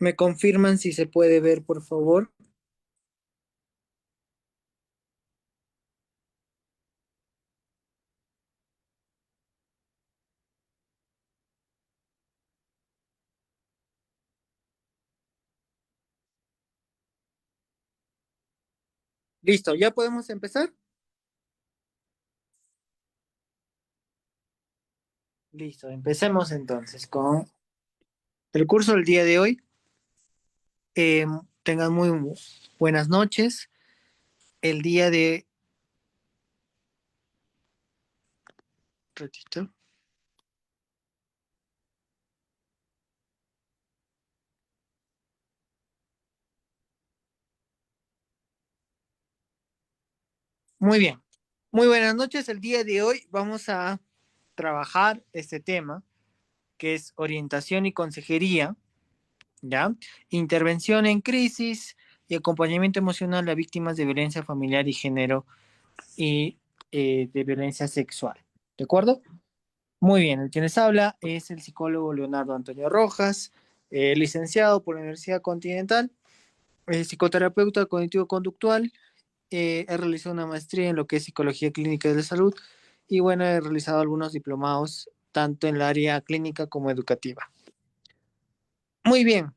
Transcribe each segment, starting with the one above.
¿Me confirman si se puede ver, por favor? Listo, ¿ya podemos empezar? Listo, empecemos entonces con el curso del día de hoy. Eh, Tengan muy buenas noches. El día de... Ratito. Muy bien. Muy buenas noches. El día de hoy vamos a trabajar este tema, que es orientación y consejería, ¿ya? Intervención en crisis y acompañamiento emocional a víctimas de violencia familiar y género y de violencia sexual. ¿De acuerdo? Muy bien, el que les habla es el psicólogo Leonardo Antonio Rojas, licenciado por la Universidad Continental, psicoterapeuta cognitivo-conductual. He realizado una maestría en lo que es psicología clínica de la salud y bueno, he realizado algunos diplomados tanto en el área clínica como educativa. Muy bien,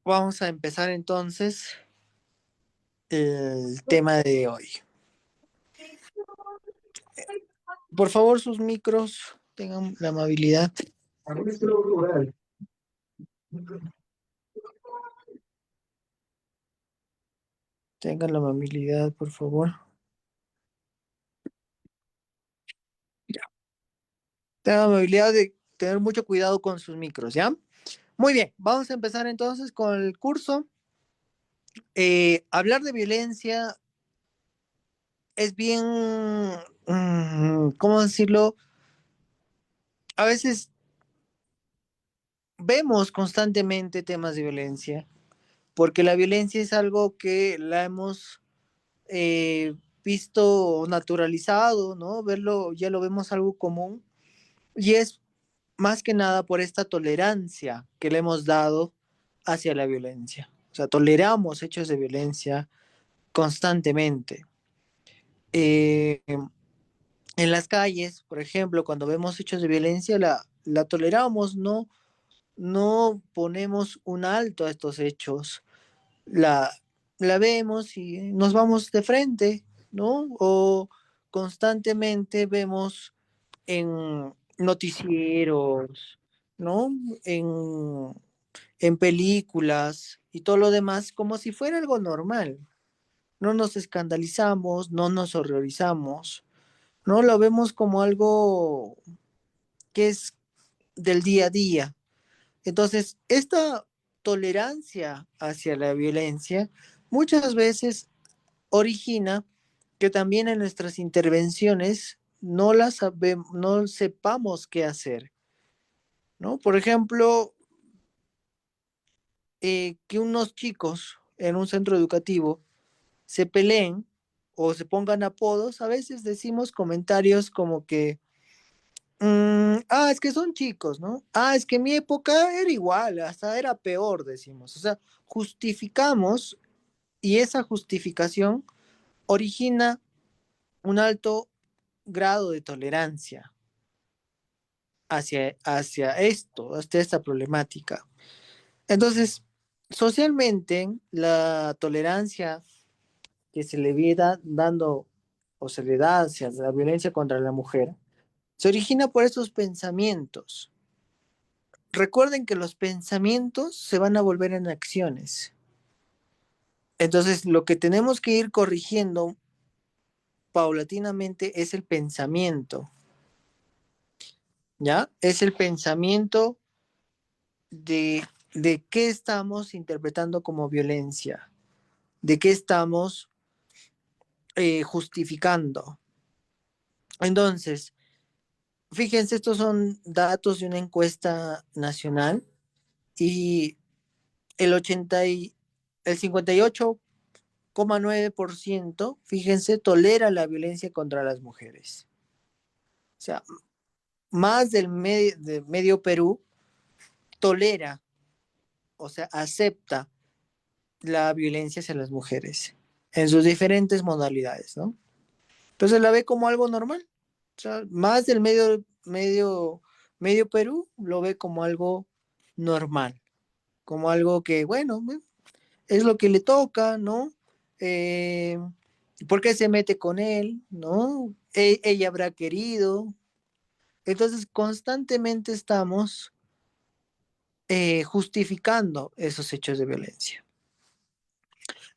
vamos a empezar entonces el tema de hoy. Por favor, sus micros, tengan la amabilidad. Tengan la amabilidad, por favor. Ya. Tengan la amabilidad de tener mucho cuidado con sus micros, ¿ya? Muy bien, vamos a empezar entonces con el curso. Hablar de violencia es bien, ¿cómo decirlo? A veces vemos constantemente temas de violencia, porque la violencia es algo que la hemos visto naturalizado, ¿no? Verlo, ya lo vemos algo común, y es más que nada por esta tolerancia que le hemos dado hacia la violencia. O sea, toleramos hechos de violencia constantemente. Eh, en las calles, por ejemplo, cuando vemos hechos de violencia, la toleramos, no ponemos un alto a estos hechos, la, la vemos y nos vamos de frente, ¿no? O constantemente vemos en noticieros, ¿no? En películas y todo lo demás como si fuera algo normal. No nos escandalizamos, no nos horrorizamos, no lo vemos como algo que es del día a día. Entonces, esta tolerancia hacia la violencia muchas veces origina que también en nuestras intervenciones no sepamos qué hacer, ¿no? Por ejemplo, que unos chicos en un centro educativo se peleen o se pongan apodos, a veces decimos comentarios como que es que son chicos, ¿no? Es que en mi época era igual, hasta era peor, decimos. O sea, justificamos y esa justificación origina un alto grado de tolerancia hacia esto, hacia esta problemática. Entonces, socialmente, la tolerancia que se le viene dando o se le da hacia la violencia contra la mujer se origina por estos pensamientos. Recuerden que los pensamientos se van a volver en acciones. Entonces, lo que tenemos que ir corrigiendo paulatinamente es el pensamiento, ¿ya? Es el pensamiento de qué estamos interpretando como violencia, de qué estamos justificando. Entonces, fíjense, estos son datos de una encuesta nacional y el 80 y el 58,9%, fíjense, tolera la violencia contra las mujeres. O sea, más de medio Perú tolera o sea, acepta la violencia hacia las mujeres en sus diferentes modalidades, ¿no? Entonces la ve como algo normal. O sea, más del medio Perú lo ve como algo normal, como algo que, bueno, es lo que le toca, ¿no? Eh, ¿Por qué se mete con él, ¿no? Ella habrá querido. Entonces, constantemente estamos justificando esos hechos de violencia.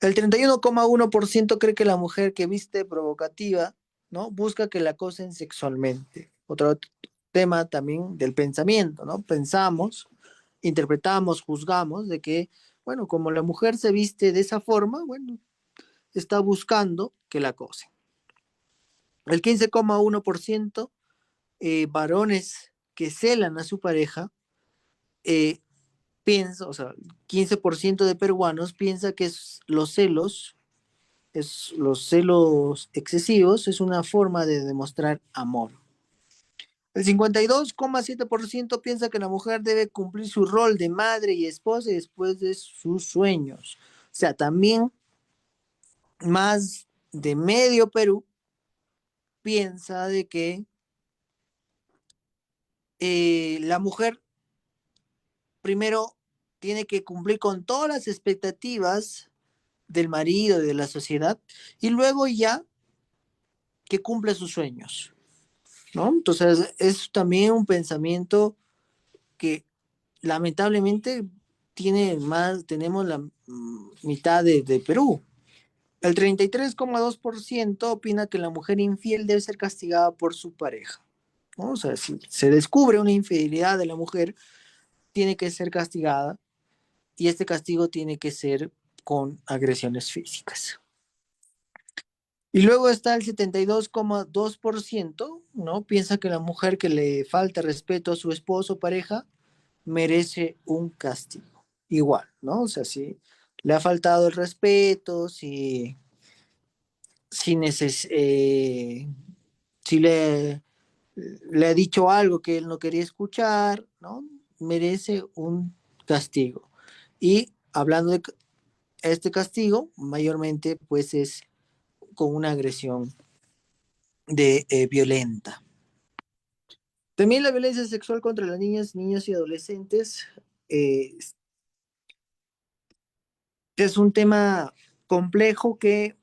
El 31,1% cree que la mujer que viste provocativa, ¿no? Busca que la acosen sexualmente. Otro tema también del pensamiento, ¿no? Pensamos, interpretamos, juzgamos de que, bueno, como la mujer se viste de esa forma, bueno, está buscando que la acosen. El 15,1% varones que celan a su pareja, eh, piensa, o sea, 15% de peruanos piensa que los celos excesivos es una forma de demostrar amor. El 52,7% piensa que la mujer debe cumplir su rol de madre y esposa después de sus sueños. O sea, también más de medio Perú piensa de que la mujer primero tiene que cumplir con todas las expectativas del marido y de la sociedad y luego ya que cumple sus sueños, ¿no? Entonces es también un pensamiento que lamentablemente tenemos la mitad de Perú. El 33,2% opina que la mujer infiel debe ser castigada por su pareja, ¿no? O sea, si se descubre una infidelidad de la mujer, tiene que ser castigada y este castigo tiene que ser con agresiones físicas. Y luego está el 72,2%, ¿no? Piensa que la mujer que le falta respeto a su esposo o pareja merece un castigo. Igual, ¿no? O sea, si le ha faltado el respeto, si, neces si le ha dicho algo que él no quería escuchar, ¿no? Merece un castigo. Y hablando de este castigo, mayormente pues es con una agresión violenta. También la violencia sexual contra las niñas, niños y adolescentes eh, es un tema complejo que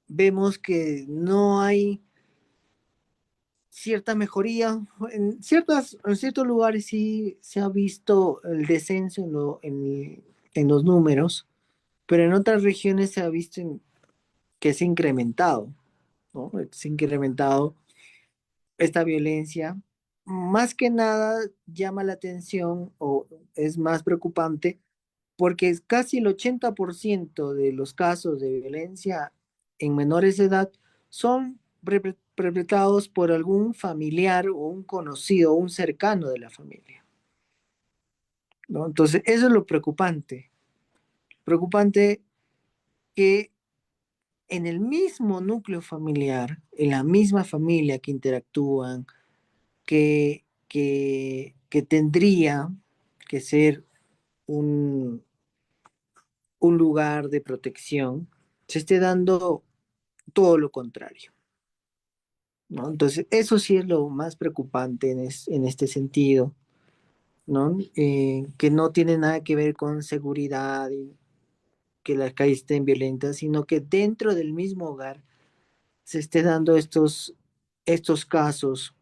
vemos que no hay cierta mejoría. En ciertos lugares sí se ha visto el descenso en los números, pero en otras regiones se ha visto que se ha incrementado, ¿no? Se ha incrementado esta violencia. Más que nada llama la atención o es más preocupante porque casi el 80% de los casos de violencia en menores de edad son perpetrados por algún familiar o un conocido o un cercano de la familia, ¿no? Entonces, eso es lo preocupante. Preocupante que en el mismo núcleo familiar, en la misma familia que interactúan, que tendría que ser un, un lugar de protección, se esté dando todo lo contrario, ¿no? Entonces, eso sí es lo más preocupante en este sentido, ¿no? Que no tiene nada que ver con seguridad y que las calles estén violentas, sino que dentro del mismo hogar se esté dando estos casos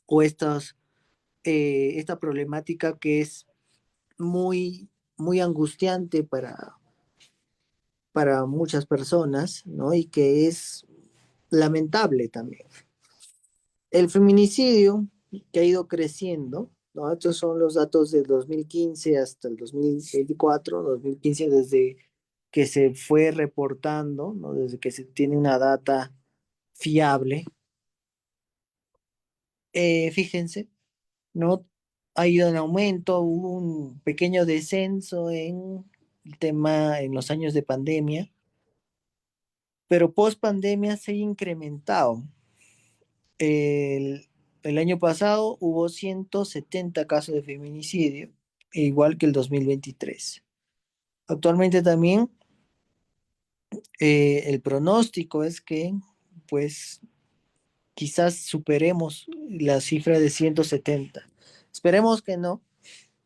o esta problemática que es muy, muy angustiante para muchas personas, ¿no? Y que es lamentable también. El feminicidio que ha ido creciendo, ¿no? Estos son los datos del 2015 hasta el 2024, 2015 desde que se fue reportando, ¿no? Desde que se tiene una data fiable. Fíjense, ¿no? Ha ido en aumento, hubo un pequeño descenso en el tema en los años de pandemia, pero post pandemia se ha incrementado. El, el año pasado hubo 170 casos de feminicidio igual que el 2023. Actualmente también el pronóstico es que pues quizás superemos la cifra de 170. Esperemos que no,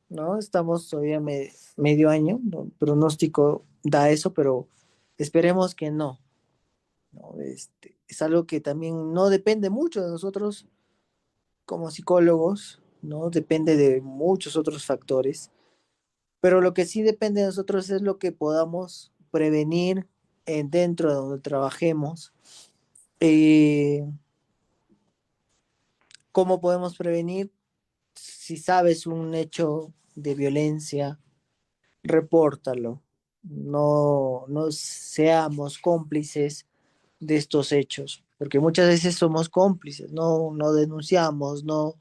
¿no? Estamos todavía medio año, ¿no? El pronóstico da eso, pero esperemos que no, ¿no? Es algo que también no depende mucho de nosotros como psicólogos, ¿no? Depende de muchos otros factores, pero lo que sí depende de nosotros es lo que podamos prevenir dentro de donde trabajemos. Eh, ¿Cómo podemos prevenir? Si sabes un hecho de violencia, repórtalo. No seamos cómplices de estos hechos, porque muchas veces somos cómplices, no denunciamos, no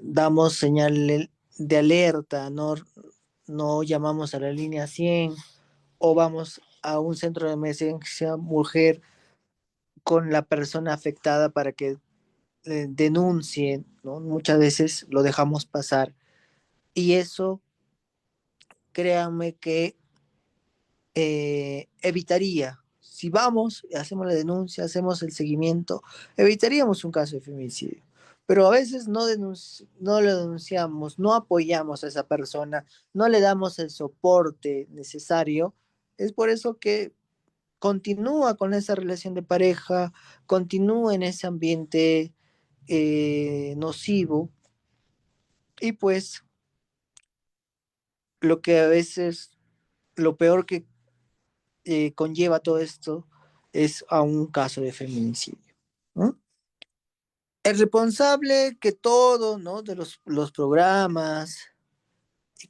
damos señal de alerta, no llamamos a la línea 100 o vamos a un centro de emergencia mujer con la persona afectada para que denuncien, ¿no? Muchas veces lo dejamos pasar y eso, créanme que evitaría, si vamos, hacemos la denuncia, hacemos el seguimiento, evitaríamos un caso de feminicidio. Pero a veces no lo denunciamos, no apoyamos a esa persona, no le damos el soporte necesario. Es por eso que continúa con esa relación de pareja, continúa en ese ambiente nocivo y pues lo que a veces, lo peor que conlleva todo esto es a un caso de feminicidio, ¿no? El responsable que todo, ¿no? De los programas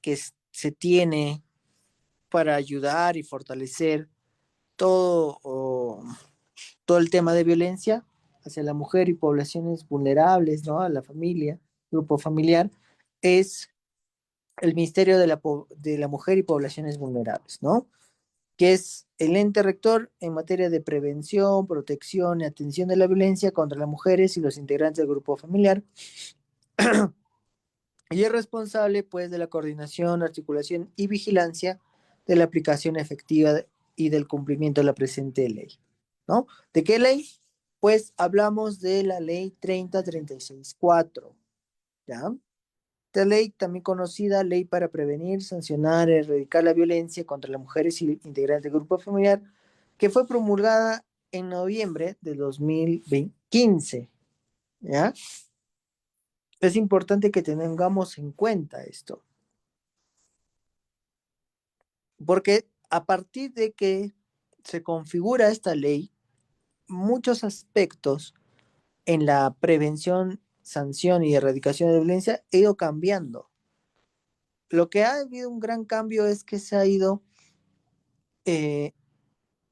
que se tiene para ayudar y fortalecer todo, todo el tema de violencia hacia la mujer y poblaciones vulnerables, ¿no? A la familia, grupo familiar, es el Ministerio de la Mujer y Poblaciones Vulnerables, ¿no? Que es el ente rector en materia de prevención, protección y atención de la violencia contra las mujeres y los integrantes del grupo familiar, y es responsable, pues, de la coordinación, articulación y vigilancia de la aplicación efectiva y del cumplimiento de la presente ley, ¿no? ¿De qué ley? Pues hablamos de la ley 3036-4, ¿ya? Esta ley, también conocida Ley para Prevenir, Sancionar y Erradicar la Violencia contra las Mujeres y Integrantes del Grupo Familiar, que fue promulgada en noviembre de 2015, ¿ya? Es importante que tengamos en cuenta esto, porque a partir de que se configura esta ley, muchos aspectos en la prevención, sanción y erradicación de violencia ha ido cambiando. Lo que ha habido un gran cambio es que se ha ido eh,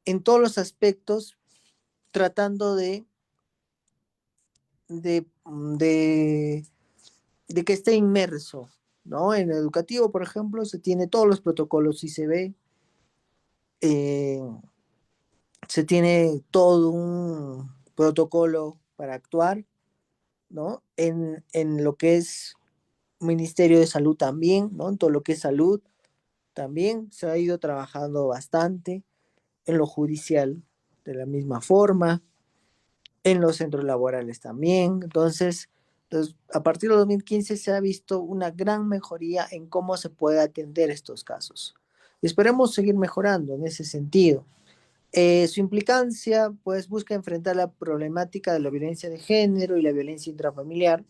en todos los aspectos tratando de, de, de que esté inmerso, ¿no? En el educativo, por ejemplo, se tiene todos los protocolos ICB, eh, se tiene todo un protocolo para actuar, ¿no? En lo que es Ministerio de Salud también, ¿no? En todo lo que es salud también se ha ido trabajando bastante, en lo judicial de la misma forma, en los centros laborales también. Entonces, a partir de 2015 se ha visto una gran mejoría en cómo se puede atender estos casos. Y esperemos seguir mejorando en ese sentido. Su implicancia, pues, busca enfrentar la problemática de la violencia de género y la violencia intrafamiliar,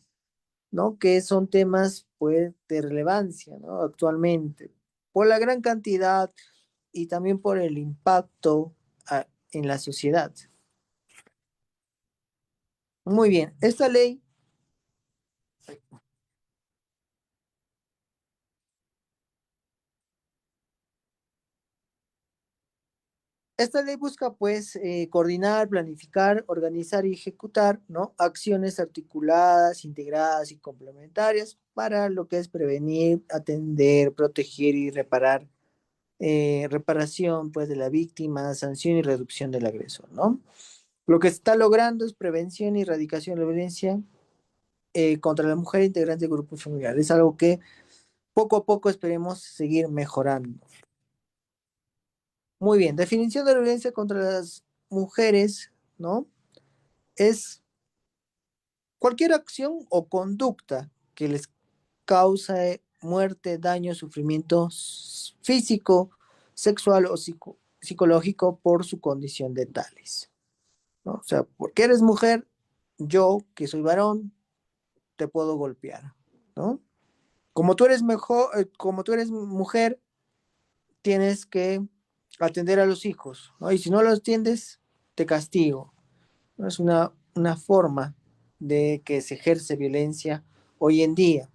¿no? Que son temas, pues, de relevancia, ¿no? Actualmente, por la gran cantidad y también por el impacto en la sociedad. Muy bien, esta ley busca, pues, coordinar, planificar, organizar y ejecutar, ¿no? Acciones articuladas, integradas y complementarias para lo que es prevenir, atender, proteger y reparar, reparación, pues, de la víctima, sanción y reducción del agresor, ¿no? Lo que se está logrando es prevención y erradicación de la violencia contra la mujer integrante del grupo familiar. Es algo que poco a poco esperemos seguir mejorando. Muy bien, definición de la violencia contra las mujeres, ¿no? Es cualquier acción o conducta que les cause muerte, daño, sufrimiento físico, sexual o psicológico por su condición de tales, ¿no? O sea, porque eres mujer, yo, que soy varón, te puedo golpear, ¿no? Como tú eres mejor, como tú eres mujer, tienes que atender a los hijos, ¿no? Y si no los atiendes, te castigo, ¿no? Es una forma de que se ejerce violencia hoy en día.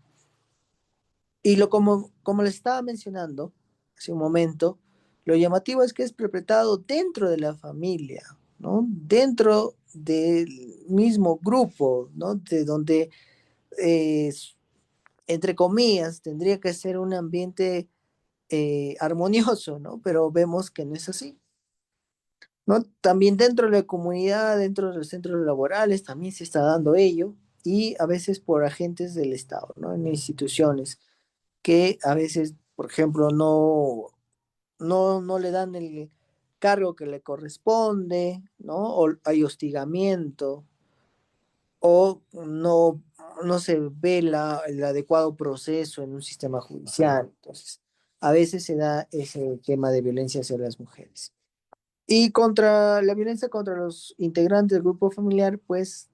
Y como les estaba mencionando hace un momento, lo llamativo es que es perpetrado dentro de la familia, ¿no? Dentro del mismo grupo, ¿no? De donde, eh, entre comillas, tendría que ser un ambiente armonioso, ¿no? Pero vemos que no es así, ¿no? También dentro de la comunidad, dentro de los centros laborales, también se está dando ello, y a veces por agentes del Estado, ¿no? En instituciones que a veces, por ejemplo, no le dan el cargo que le corresponde, ¿no? O hay hostigamiento, o no se ve el adecuado proceso en un sistema judicial. Entonces, a veces se da ese tema de violencia hacia las mujeres. Y contra la violencia contra los integrantes del grupo familiar, pues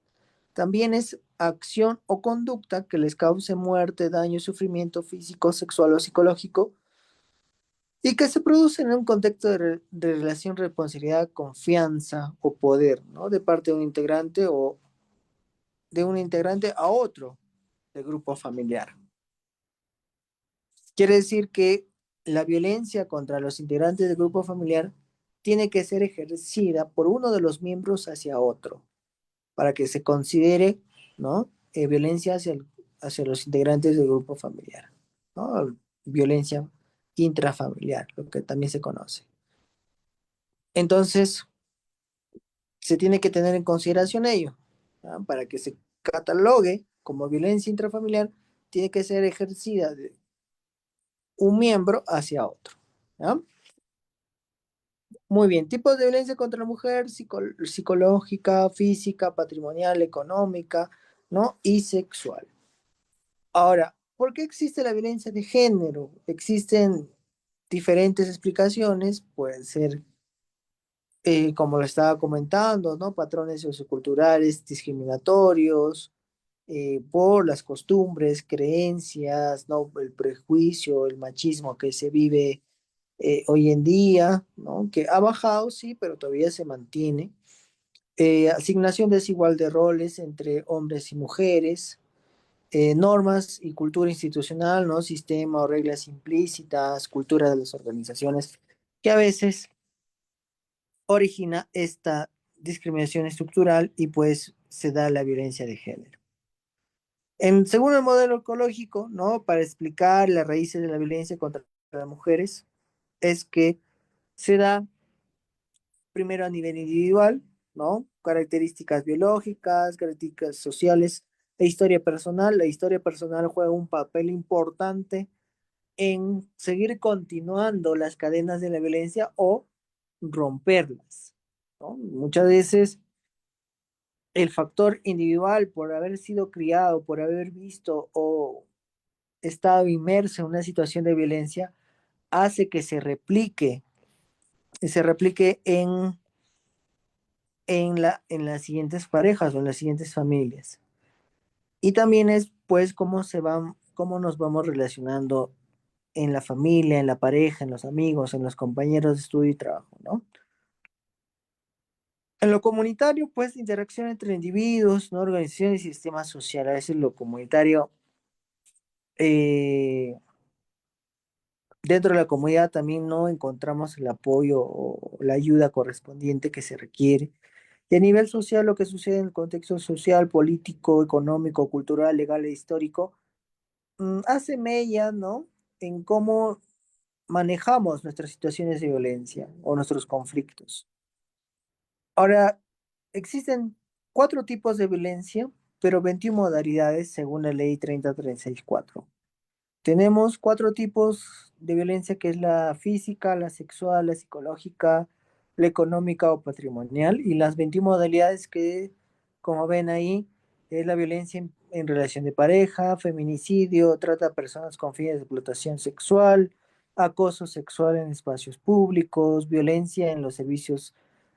también es acción o conducta que les cause muerte, daño, sufrimiento físico, sexual o psicológico, y que se produce en un contexto de relación, responsabilidad, confianza o poder, ¿no? De parte de un integrante o de un integrante a otro del grupo familiar. Quiere decir que la violencia contra los integrantes del grupo familiar tiene que ser ejercida por uno de los miembros hacia otro, para que se considere, ¿no? Violencia hacia los integrantes del grupo familiar, ¿no? Violencia intrafamiliar, lo que también se conoce. Entonces, se tiene que tener en consideración ello, ¿no? Para que se catalogue como violencia intrafamiliar, tiene que ser ejercida de un miembro hacia otro, ¿no? Muy bien, tipos de violencia contra la mujer: psicológica, física, patrimonial, económica, ¿no? Y sexual. Ahora, ¿por qué existe la violencia de género? Existen diferentes explicaciones, pueden ser, como lo estaba comentando, ¿no? Patrones socioculturales discriminatorios, por las costumbres, creencias, ¿no? El prejuicio, el machismo que se vive hoy en día, ¿no? Que ha bajado, sí, pero todavía se mantiene. Asignación desigual de roles entre hombres y mujeres, normas y cultura institucional, ¿no? Sistema o reglas implícitas, cultura de las organizaciones, que a veces origina esta discriminación estructural y pues se da la violencia de género. Según el modelo ecológico, ¿no? Para explicar las raíces de la violencia contra las mujeres, es que se da primero a nivel individual, ¿no? Características biológicas, características sociales e historia personal. La historia personal juega un papel importante en seguir continuando las cadenas de la violencia o romperlas, ¿no? Muchas veces el factor individual, por haber sido criado, por haber visto o estado inmerso en una situación de violencia, hace que se replique en las siguientes parejas o en las siguientes familias. Y también es pues cómo nos vamos relacionando en la familia, en la pareja, en los amigos, en los compañeros de estudio y trabajo, ¿no? En lo comunitario, pues, interacción entre individuos, ¿no? Organizaciones y sistemas sociales. A veces lo comunitario, eh, dentro de la comunidad también no encontramos el apoyo o la ayuda correspondiente que se requiere. Y a nivel social, lo que sucede en el contexto social, político, económico, cultural, legal e histórico, hace mella, ¿no? En cómo manejamos nuestras situaciones de violencia o nuestros conflictos. Ahora, existen 4 tipos de violencia, pero 21 modalidades según la ley 3034. Tenemos cuatro tipos de violencia, que es la física, la sexual, la psicológica, la económica o patrimonial, y las 21 modalidades que, como ven ahí, es la violencia en relación de pareja, feminicidio, trata de personas con fines de explotación sexual, acoso sexual en espacios públicos, violencia en los servicios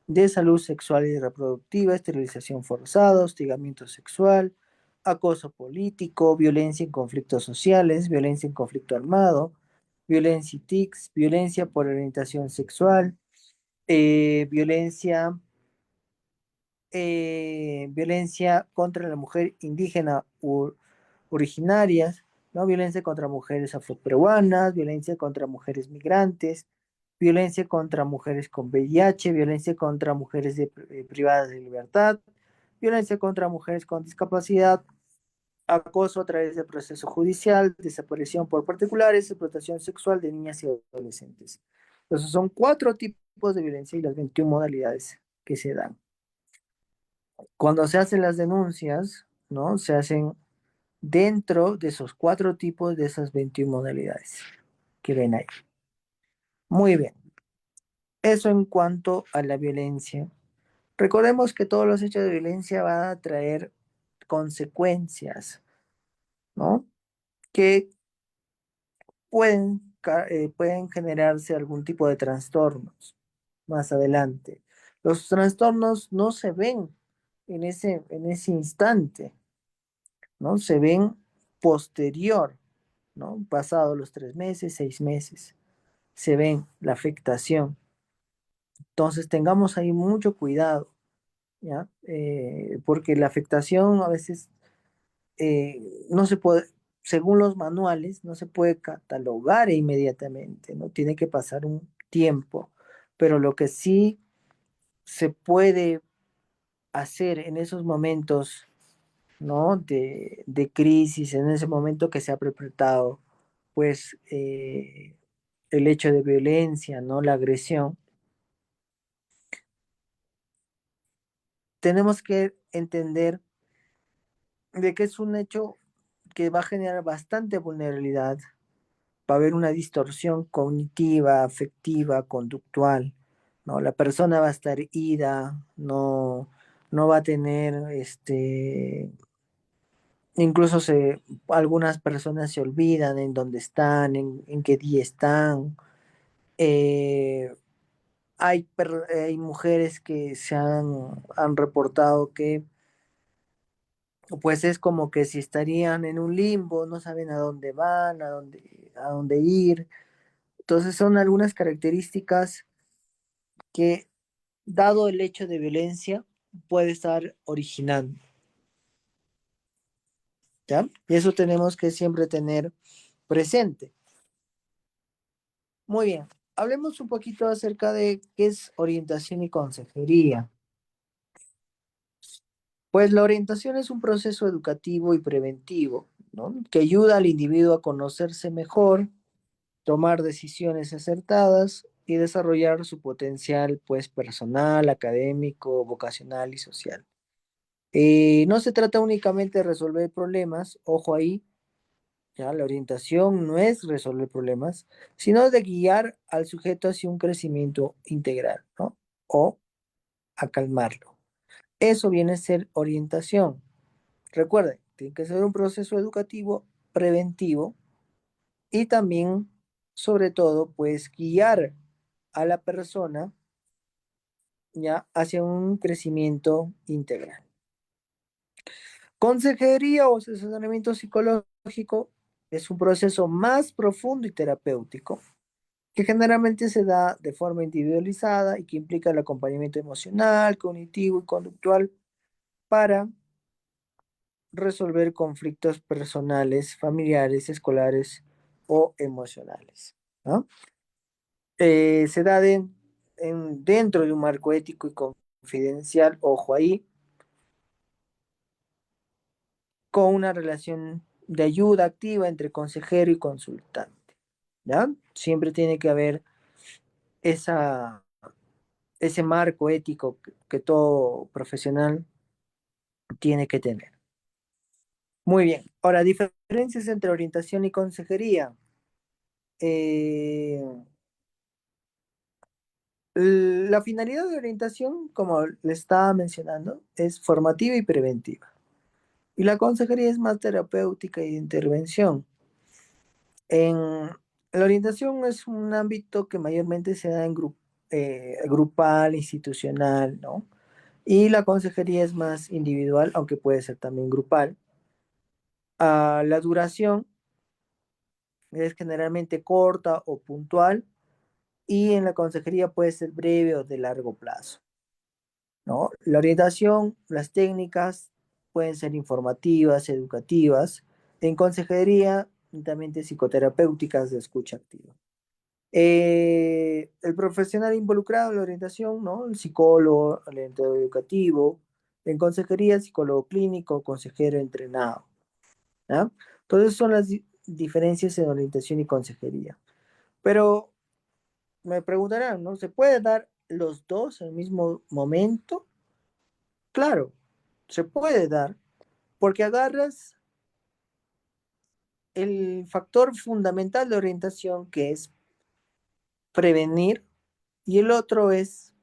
de salud sexual y reproductiva, esterilización forzada, hostigamiento sexual, acoso político, violencia en conflictos sociales, violencia en conflicto armado, violencia y tics, violencia por orientación sexual, violencia, violencia contra la mujer indígena originarias, ¿no? Violencia contra mujeres afroperuanas, violencia contra mujeres migrantes, violencia contra mujeres con VIH, violencia contra mujeres privadas de libertad, violencia contra mujeres con discapacidad, acoso a través del proceso judicial, desaparición por particulares, explotación sexual de niñas y adolescentes. Entonces son cuatro tipos de violencia y las 21 modalidades que se dan. Cuando se hacen las denuncias, ¿no? Se hacen dentro de esos cuatro tipos de esas 21 modalidades que ven ahí. Muy bien. Eso en cuanto a la violencia. Recordemos que todos los hechos de violencia van a traer consecuencias, ¿no? Que pueden generarse algún tipo de trastornos más adelante. Los trastornos no se ven en ese instante, ¿no? Se ven posterior, ¿no? Pasado los 3 meses, 6 meses, se ven la afectación. Entonces tengamos ahí mucho cuidado, ¿ya? Porque la afectación a veces no se puede, según los manuales, no se puede catalogar inmediatamente, ¿no? Tiene que pasar un tiempo, pero lo que sí se puede hacer en esos momentos, ¿no? De crisis, en ese momento que se ha perpetrado, pues, el hecho de violencia, ¿no? La agresión, tenemos que entender de que es un hecho que va a generar bastante vulnerabilidad. Va a haber una distorsión cognitiva, afectiva, conductual, ¿no? La persona va a estar ida, no va a tener, incluso algunas personas se olvidan en dónde están, en qué día están. Eh, hay mujeres que han reportado que pues es como que si estarían en un limbo, no saben a dónde van, a dónde ir. Entonces son algunas características que, dado el hecho de violencia, puede estar originando, ¿ya? Y eso tenemos que siempre tener presente. Muy bien, hablemos un poquito acerca de qué es orientación y consejería. Pues la orientación es un proceso educativo y preventivo, ¿no? Que ayuda al individuo a conocerse mejor, tomar decisiones acertadas y desarrollar su potencial, pues, personal, académico, vocacional y social. No se trata únicamente de resolver problemas, ojo ahí, ya la orientación no es resolver problemas, sino de guiar al sujeto hacia un crecimiento integral, ¿no? O a calmarlo. Eso viene a ser orientación. Recuerden, tiene que ser un proceso educativo preventivo y también, sobre todo, pues guiar a la persona ya hacia un crecimiento integral. Consejería o asesoramiento psicológico es un proceso más profundo y terapéutico que generalmente se da de forma individualizada y que implica el acompañamiento emocional, cognitivo y conductual para resolver conflictos personales, familiares, escolares o emocionales, ¿no? Se da dentro de un marco ético y confidencial, ojo ahí, con una relación de ayuda activa entre consejero y consultante, ¿ya? Siempre tiene que haber esa, ese marco ético que todo profesional tiene que tener. Muy bien. Ahora, diferencias entre orientación y consejería. Eh, la finalidad de orientación, como le estaba mencionando, es formativa y preventiva. Y la consejería es más terapéutica y de intervención. En la orientación es un ámbito que mayormente se da en grupal, institucional, ¿no? Y la consejería es más individual, aunque puede ser también grupal. La duración es generalmente corta o puntual y en la consejería puede ser breve o de largo plazo, ¿no? La orientación, las técnicas pueden ser informativas, educativas. En consejería, también de psicoterapéuticas de escucha activa. El profesional involucrado en la orientación, ¿no? El psicólogo, el orientador educativo. En consejería, el psicólogo clínico, consejero entrenado. ¿Ya? Entonces son las diferencias en orientación y consejería. Pero me preguntarán, ¿no? ¿Se puede dar los dos al mismo momento? Claro, se puede dar, porque agarras el factor fundamental de orientación, que es prevenir, y el otro es,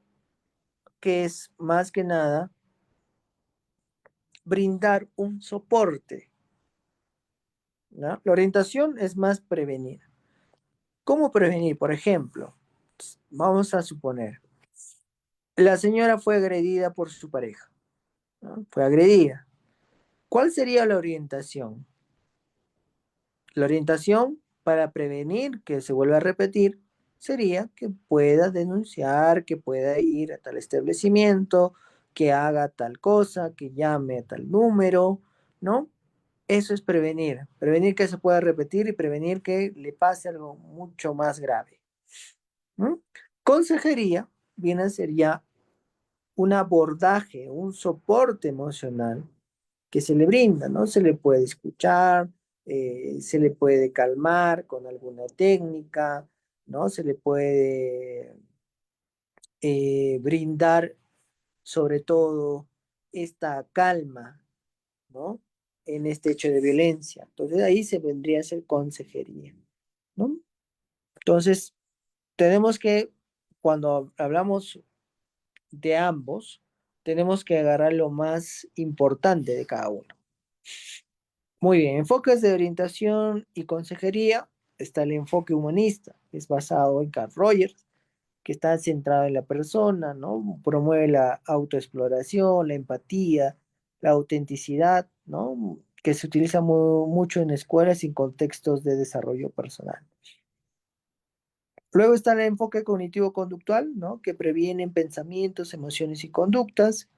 que es más que nada, brindar un soporte, ¿no? La orientación es más prevenir. ¿Cómo prevenir? Por ejemplo, vamos a suponer, la señora fue agredida por su pareja, ¿no? Fue agredida. ¿Cuál sería la orientación? La orientación para prevenir que se vuelva a repetir sería que pueda denunciar, que pueda ir a tal establecimiento, que haga tal cosa, que llame a tal número, ¿no? Eso es prevenir, prevenir que se pueda repetir y prevenir que le pase algo mucho más grave. ¿No? Consejería viene a ser ya un abordaje, un soporte emocional que se le brinda, ¿no? Se le puede escuchar, se le puede calmar con alguna técnica, ¿no? Se le puede brindar sobre todo esta calma, ¿no? En este hecho de violencia. Entonces ahí se vendría a ser consejería, ¿no? Entonces, tenemos que, cuando hablamos de ambos, tenemos que agarrar lo más importante de cada uno. Muy bien, enfoques de orientación y consejería. Está el enfoque humanista, que es basado en Carl Rogers, que está centrado en la persona, ¿no? Promueve la autoexploración, la empatía, la autenticidad, ¿no? Que se utiliza mucho en escuelas y en contextos de desarrollo personal. Luego está el enfoque cognitivo-conductual, ¿no? Que previene pensamientos, emociones y conductas,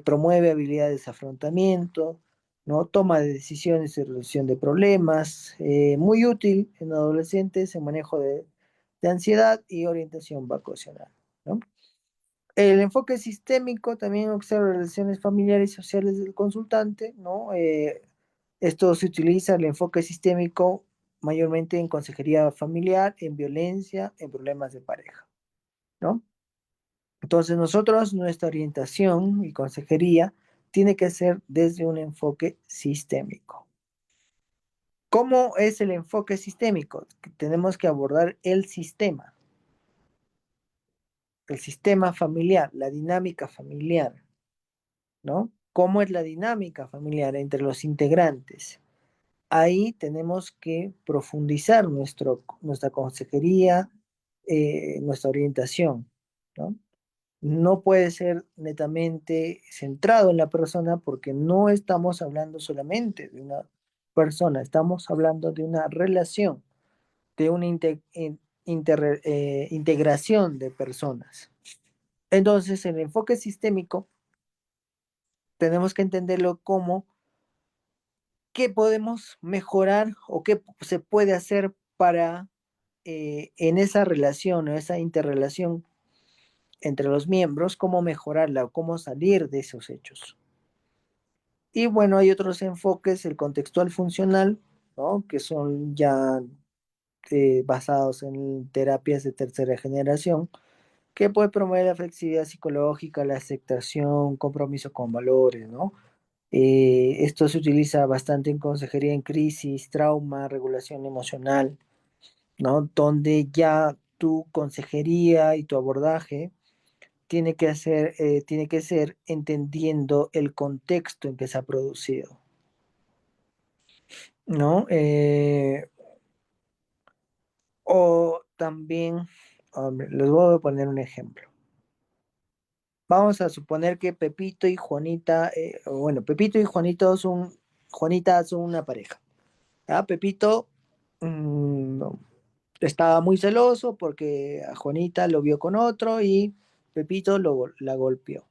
promueve habilidades de afrontamiento, ¿no? Toma de decisiones y resolución de problemas, muy útil en adolescentes en manejo de ansiedad y orientación vacacional, ¿no? El enfoque sistémico también observa relaciones familiares y sociales del consultante, ¿no? Esto se utiliza el enfoque sistémico mayormente en consejería familiar, en violencia, en problemas de pareja, ¿no? Entonces nosotros, nuestra orientación y consejería tiene que ser desde un enfoque sistémico. ¿Cómo es el enfoque sistémico? Tenemos que abordar el sistema familiar, la dinámica familiar, ¿no? ¿Cómo es la dinámica familiar entre los integrantes? Ahí tenemos que profundizar nuestra consejería, nuestra orientación, ¿no? No puede ser netamente centrado en la persona porque no estamos hablando solamente de una persona, estamos hablando de una relación, de una integración de personas. Entonces, el enfoque sistémico tenemos que entenderlo como qué podemos mejorar o qué se puede hacer para en esa relación o esa interrelación entre los miembros, cómo mejorarla o cómo salir de esos hechos. Y bueno, hay otros enfoques, el contextual funcional, ¿no? Que son ya basados en terapias de tercera generación, que puede promover la flexibilidad psicológica, la aceptación, compromiso con valores, ¿no? Esto se utiliza bastante en consejería en crisis, trauma, regulación emocional, ¿no? Donde ya tu consejería y tu abordaje tiene que ser entendiendo el contexto en que se ha producido, ¿no? O también, hombre, les voy a poner un ejemplo. Vamos a suponer que Pepito y Juanita, bueno, Pepito y Juanita son una pareja. ¿Ya? Pepito no, estaba muy celoso porque a Juanita lo vio con otro y Pepito la golpeó.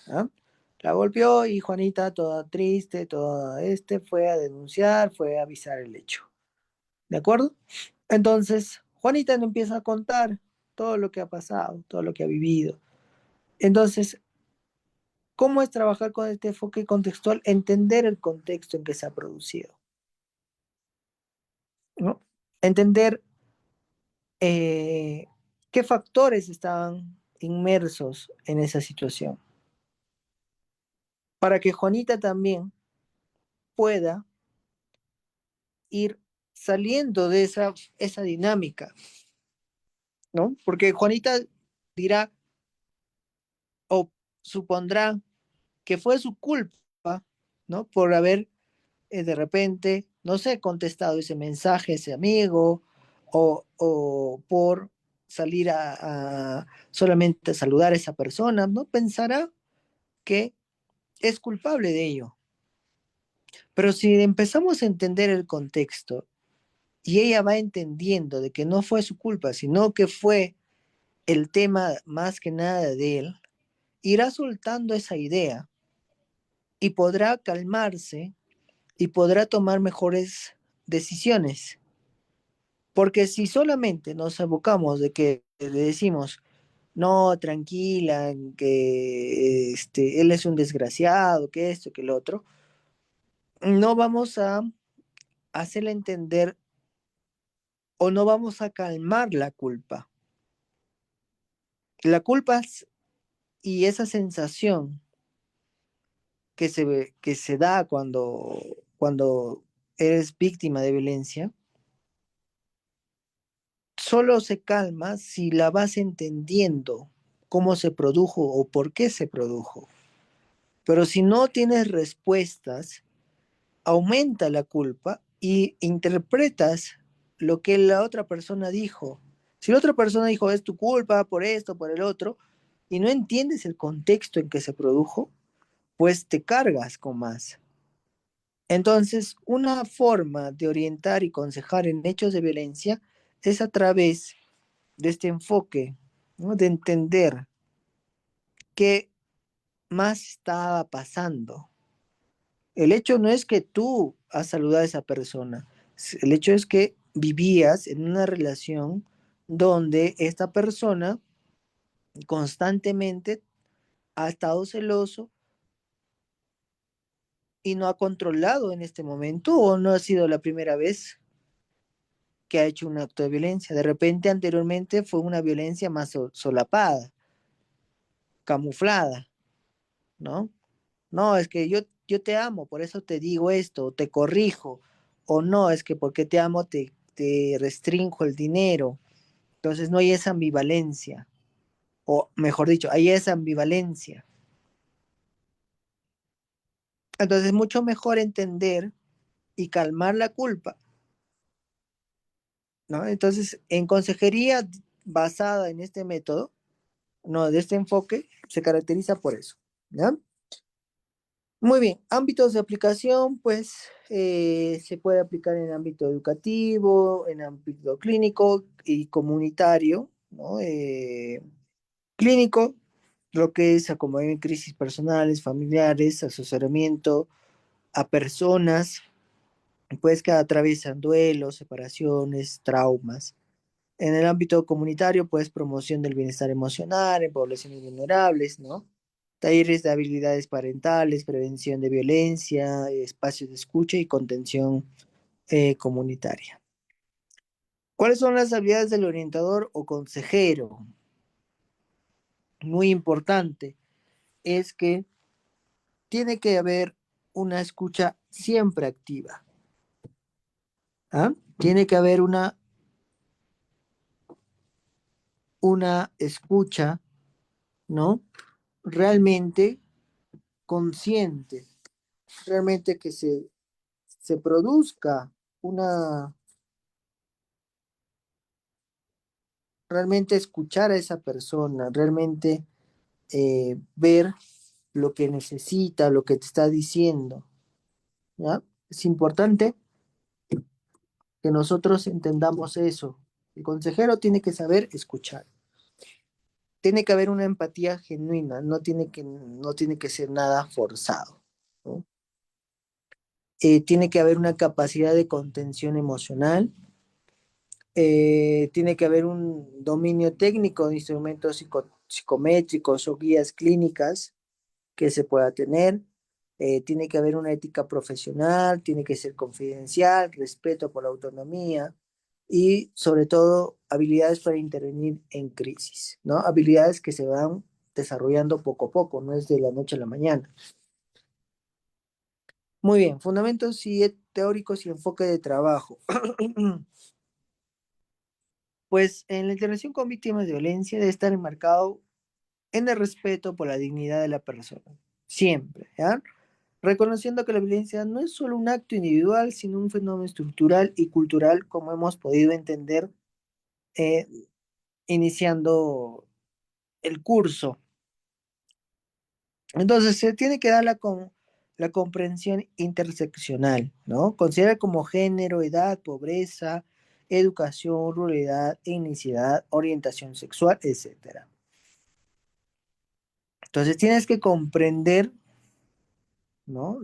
¿Ya? La golpeó y Juanita, toda triste, toda fue a denunciar, fue a avisar el hecho. ¿De acuerdo? Entonces, Juanita le empieza a contar todo lo que ha pasado, todo lo que ha vivido. Entonces, ¿cómo es trabajar con este enfoque contextual? Entender el contexto en que se ha producido, ¿no? Entender eh, qué factores estaban inmersos en esa situación, para que Juanita también pueda ir saliendo de esa dinámica, ¿no? Porque Juanita dirá o supondrá que fue su culpa, ¿no? Por haber de repente, no sé, contestado ese mensaje a ese amigo o por salir a solamente saludar a esa persona, ¿no? Pensará que es culpable de ello. Pero si empezamos a entender el contexto y ella va entendiendo de que no fue su culpa, sino que fue el tema más que nada de él, irá soltando esa idea y podrá calmarse y podrá tomar mejores decisiones. Porque si solamente nos abocamos de que le decimos, no, tranquila, que él es un desgraciado, que esto, que lo otro, no vamos a hacerle entender o no vamos a calmar la culpa. La culpa y esa sensación que se da cuando eres víctima de violencia, solo se calma si la vas entendiendo cómo se produjo o por qué se produjo. Pero si no tienes respuestas, aumenta la culpa y interpretas lo que la otra persona dijo. Si la otra persona dijo es tu culpa por esto, por el otro, y no entiendes el contexto en que se produjo, pues te cargas con más. Entonces, una forma de orientar y aconsejar en hechos de violencia es a través de este enfoque, ¿no? De entender qué más estaba pasando. El hecho no es que tú has saludado a esa persona, el hecho es que vivías en una relación donde esta persona constantemente ha estado celoso y no ha controlado en este momento o no ha sido la primera vez que ha hecho un acto de violencia. De repente anteriormente fue una violencia más solapada, camuflada, ¿no? No, es que yo te amo, por eso te digo esto, te corrijo, o no, es que porque te amo te restrinjo el dinero. Entonces no hay esa ambivalencia, o mejor dicho, hay esa ambivalencia. Entonces es mucho mejor entender y calmar la culpa, ¿no? Entonces, en consejería basada en este método, no, de este enfoque, se caracteriza por eso, ¿ya? Muy bien, ámbitos de aplicación, pues se puede aplicar en ámbito educativo, en ámbito clínico y comunitario, ¿no? Clínico, lo que es acompañamiento en crisis personales, familiares, asesoramiento a personas, pues que atraviesan duelos, separaciones, traumas. En el ámbito comunitario, pues promoción del bienestar emocional en poblaciones vulnerables, ¿no? Talleres de habilidades parentales, prevención de violencia, espacios de escucha y contención comunitaria. ¿Cuáles son las habilidades del orientador o consejero? Muy importante es que tiene que haber una escucha siempre activa. ¿Ah? Tiene que haber una escucha, ¿no? Realmente consciente, realmente que se produzca una, realmente escuchar a esa persona, realmente ver lo que necesita, lo que te está diciendo, ¿ya? Es importante que nosotros entendamos eso. El consejero tiene que saber escuchar. Tiene que haber una empatía genuina, no tiene que ser nada forzado, ¿no? Tiene que haber una capacidad de contención emocional, tiene que haber un dominio técnico de instrumentos psicométricos o guías clínicas que se pueda tener, tiene que haber una ética profesional, tiene que ser confidencial, respeto por la autonomía y sobre todo habilidades para intervenir en crisis, ¿no? Habilidades que se van desarrollando poco a poco, no es de la noche a la mañana. Muy bien, fundamentos teóricos y enfoque de trabajo. Pues en la intervención con víctimas de violencia debe estar enmarcado en el respeto por la dignidad de la persona, siempre, ¿ya? Reconociendo que la violencia no es solo un acto individual, sino un fenómeno estructural y cultural, como hemos podido entender eh, iniciando el curso. Entonces, se tiene que dar la comprensión interseccional, ¿no? Considera como género, edad, pobreza, educación, ruralidad, etnicidad, orientación sexual, etcétera. Entonces, tienes que comprender, ¿no?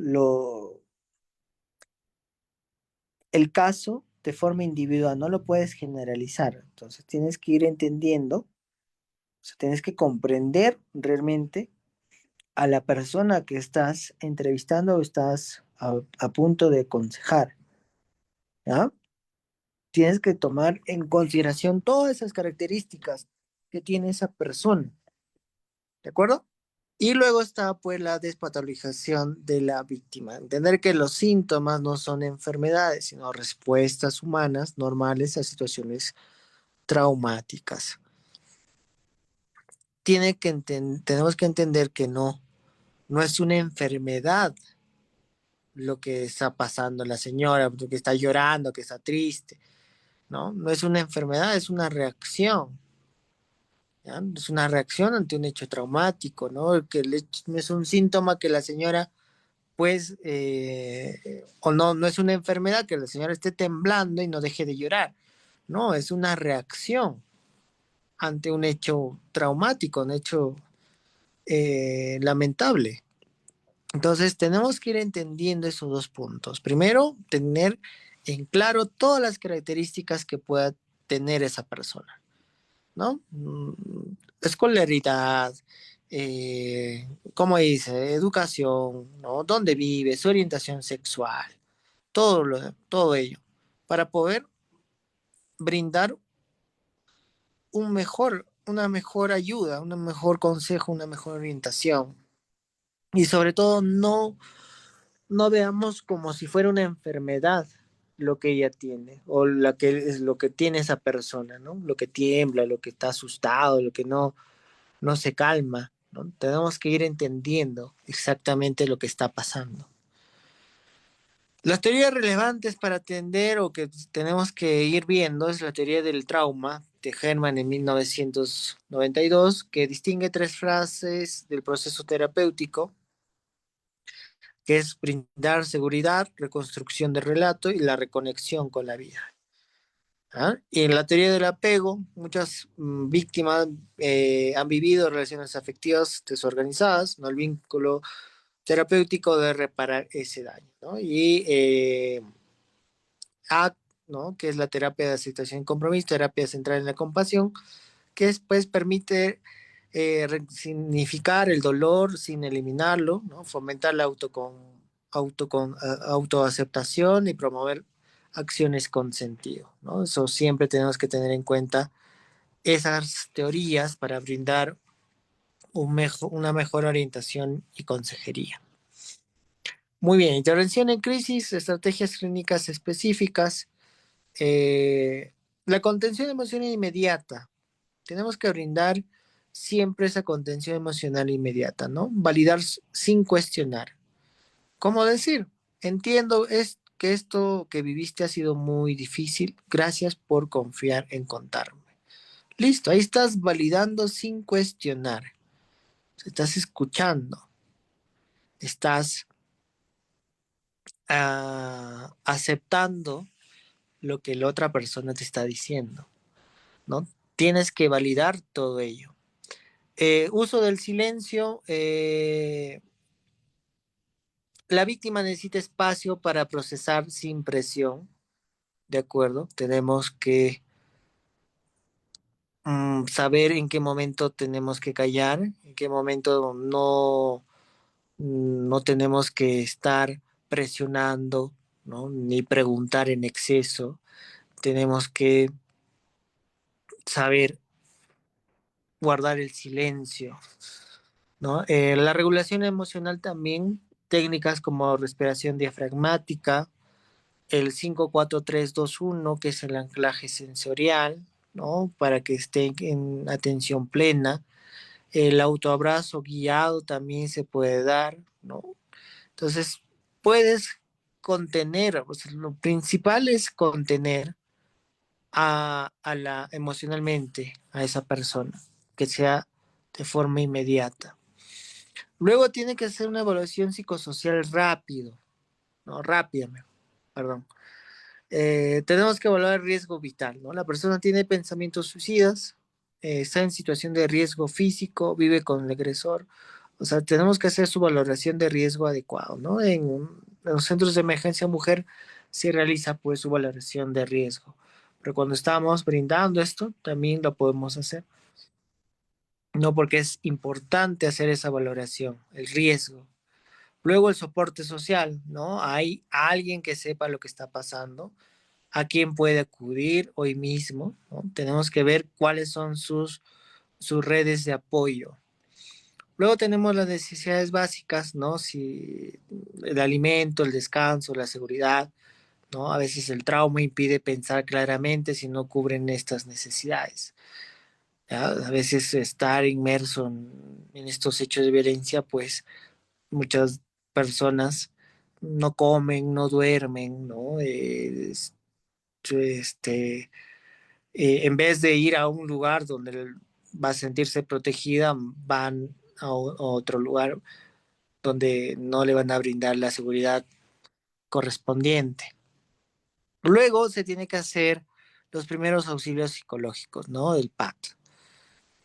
El caso de forma individual, no lo puedes generalizar. Entonces, tienes que ir entendiendo, o sea, tienes que comprender realmente a la persona que estás entrevistando o estás a punto de aconsejar, ¿ya? Tienes que tomar en consideración todas esas características que tiene esa persona, ¿de acuerdo? Y luego está pues la despatologización de la víctima. Entender que los síntomas no son enfermedades, sino respuestas humanas normales a situaciones traumáticas. Tenemos que entender que no es una enfermedad lo que está pasando la señora, que está llorando, que está triste, ¿no? No es una enfermedad, es una reacción, ¿ya? Es una reacción ante un hecho traumático, ¿no? No es un síntoma que la señora, pues, o no es una enfermedad que la señora esté temblando y no deje de llorar, no, es una reacción ante un hecho traumático, un hecho lamentable. Entonces, tenemos que ir entendiendo esos dos puntos. Primero, tener en claro todas las características que pueda tener esa persona, ¿no? Escolaridad, ¿cómo dice? Educación, ¿no? ¿Dónde vive? Su orientación sexual, todo ello, para poder brindar una mejor ayuda, un mejor consejo, una mejor orientación. Y sobre todo, no veamos como si fuera una enfermedad lo que ella tiene o lo que tiene esa persona, ¿no? Lo que tiembla, lo que está asustado, lo que no se calma, ¿no? Tenemos que ir entendiendo exactamente lo que está pasando. Las teorías relevantes para atender o que tenemos que ir viendo es la teoría del trauma de Herman en 1992, que distingue tres fases del proceso terapéutico, que es brindar seguridad, reconstrucción del relato y la reconexión con la vida. ¿Ah? Y en la teoría del apego, muchas víctimas han vivido relaciones afectivas desorganizadas, ¿no? El vínculo terapéutico de reparar ese daño, ¿no? Y ACT, ¿no? Que es la terapia de aceptación y compromiso, terapia centrada en la compasión, que después permite resignificar el dolor sin eliminarlo, ¿no? Fomentar la autoaceptación y promover acciones con sentido, ¿no? Eso siempre tenemos que tener en cuenta esas teorías para brindar una mejor orientación y consejería. Muy bien, intervención en crisis, estrategias clínicas específicas, eh, la contención emocional inmediata. Tenemos que brindar siempre esa contención emocional inmediata, ¿no? Validar sin cuestionar. ¿Cómo decir? Entiendo que esto que viviste ha sido muy difícil. Gracias por confiar en contarme. Listo, ahí estás validando sin cuestionar. Estás escuchando, estás aceptando lo que la otra persona te está diciendo, ¿no? Tienes que validar todo ello. Uso del silencio. La víctima necesita espacio para procesar sin presión, ¿de acuerdo? Tenemos que saber en qué momento tenemos que callar, en qué momento no tenemos que estar presionando, ¿no? Ni preguntar en exceso. Tenemos que saber guardar el silencio, ¿no? La regulación emocional también, técnicas como respiración diafragmática, el 5-4-3-2-1, que es el anclaje sensorial, ¿no? Para que esté en atención plena. El autoabrazo guiado también se puede dar, ¿no? Entonces, puedes contener, o sea, lo principal es contener emocionalmente a esa persona, que sea de forma inmediata. Luego tiene que hacer una evaluación psicosocial rápido, ¿no? Rápida, perdón. Tenemos que evaluar el riesgo vital, ¿no? La persona tiene pensamientos suicidas, está en situación de riesgo físico, vive con el agresor. O sea, tenemos que hacer su valoración de riesgo adecuado, ¿no? En los centros de emergencia mujer se realiza pues su valoración de riesgo. Pero cuando estamos brindando esto, también lo podemos hacer. No, porque es importante hacer esa valoración, el riesgo. Luego el soporte social, ¿no? Hay alguien que sepa lo que está pasando, a quién puede acudir hoy mismo, ¿no? Tenemos que ver cuáles son sus redes de apoyo. Luego tenemos las necesidades básicas, ¿no? Si el alimento, el descanso, la seguridad, ¿no? A veces el trauma impide pensar claramente si no cubren estas necesidades. ¿Ya? A veces estar inmerso en estos hechos de violencia, pues muchas personas no comen, no duermen, ¿no? Este, en vez de ir a un lugar donde va a sentirse protegida, van a otro lugar donde no le van a brindar la seguridad correspondiente. Luego se tiene que hacer los primeros auxilios psicológicos, ¿no? Del PAT,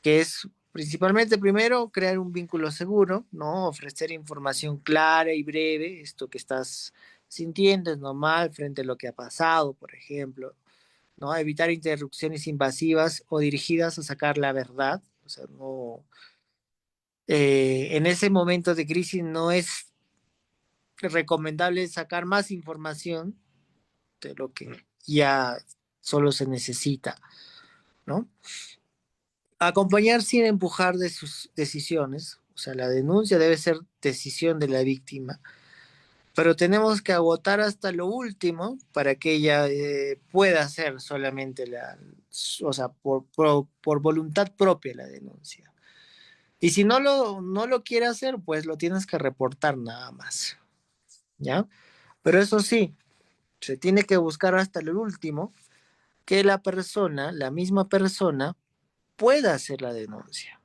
que es principalmente primero crear un vínculo seguro, ¿no? Ofrecer información clara y breve, esto que estás sintiendo es normal frente a lo que ha pasado, por ejemplo, ¿no? Evitar interrupciones invasivas o dirigidas a sacar la verdad, o sea, no, en ese momento de crisis no es recomendable sacar más información de lo que ya solo se necesita, ¿no? Acompañar sin empujar de sus decisiones, o sea, la denuncia debe ser decisión de la víctima, pero tenemos que agotar hasta lo último para que ella pueda hacer solamente o sea, por voluntad propia la denuncia. Y si no lo quiere hacer, pues lo tienes que reportar nada más, ¿ya? Pero eso sí, se tiene que buscar hasta lo último que la persona, la misma persona, pueda hacer la denuncia.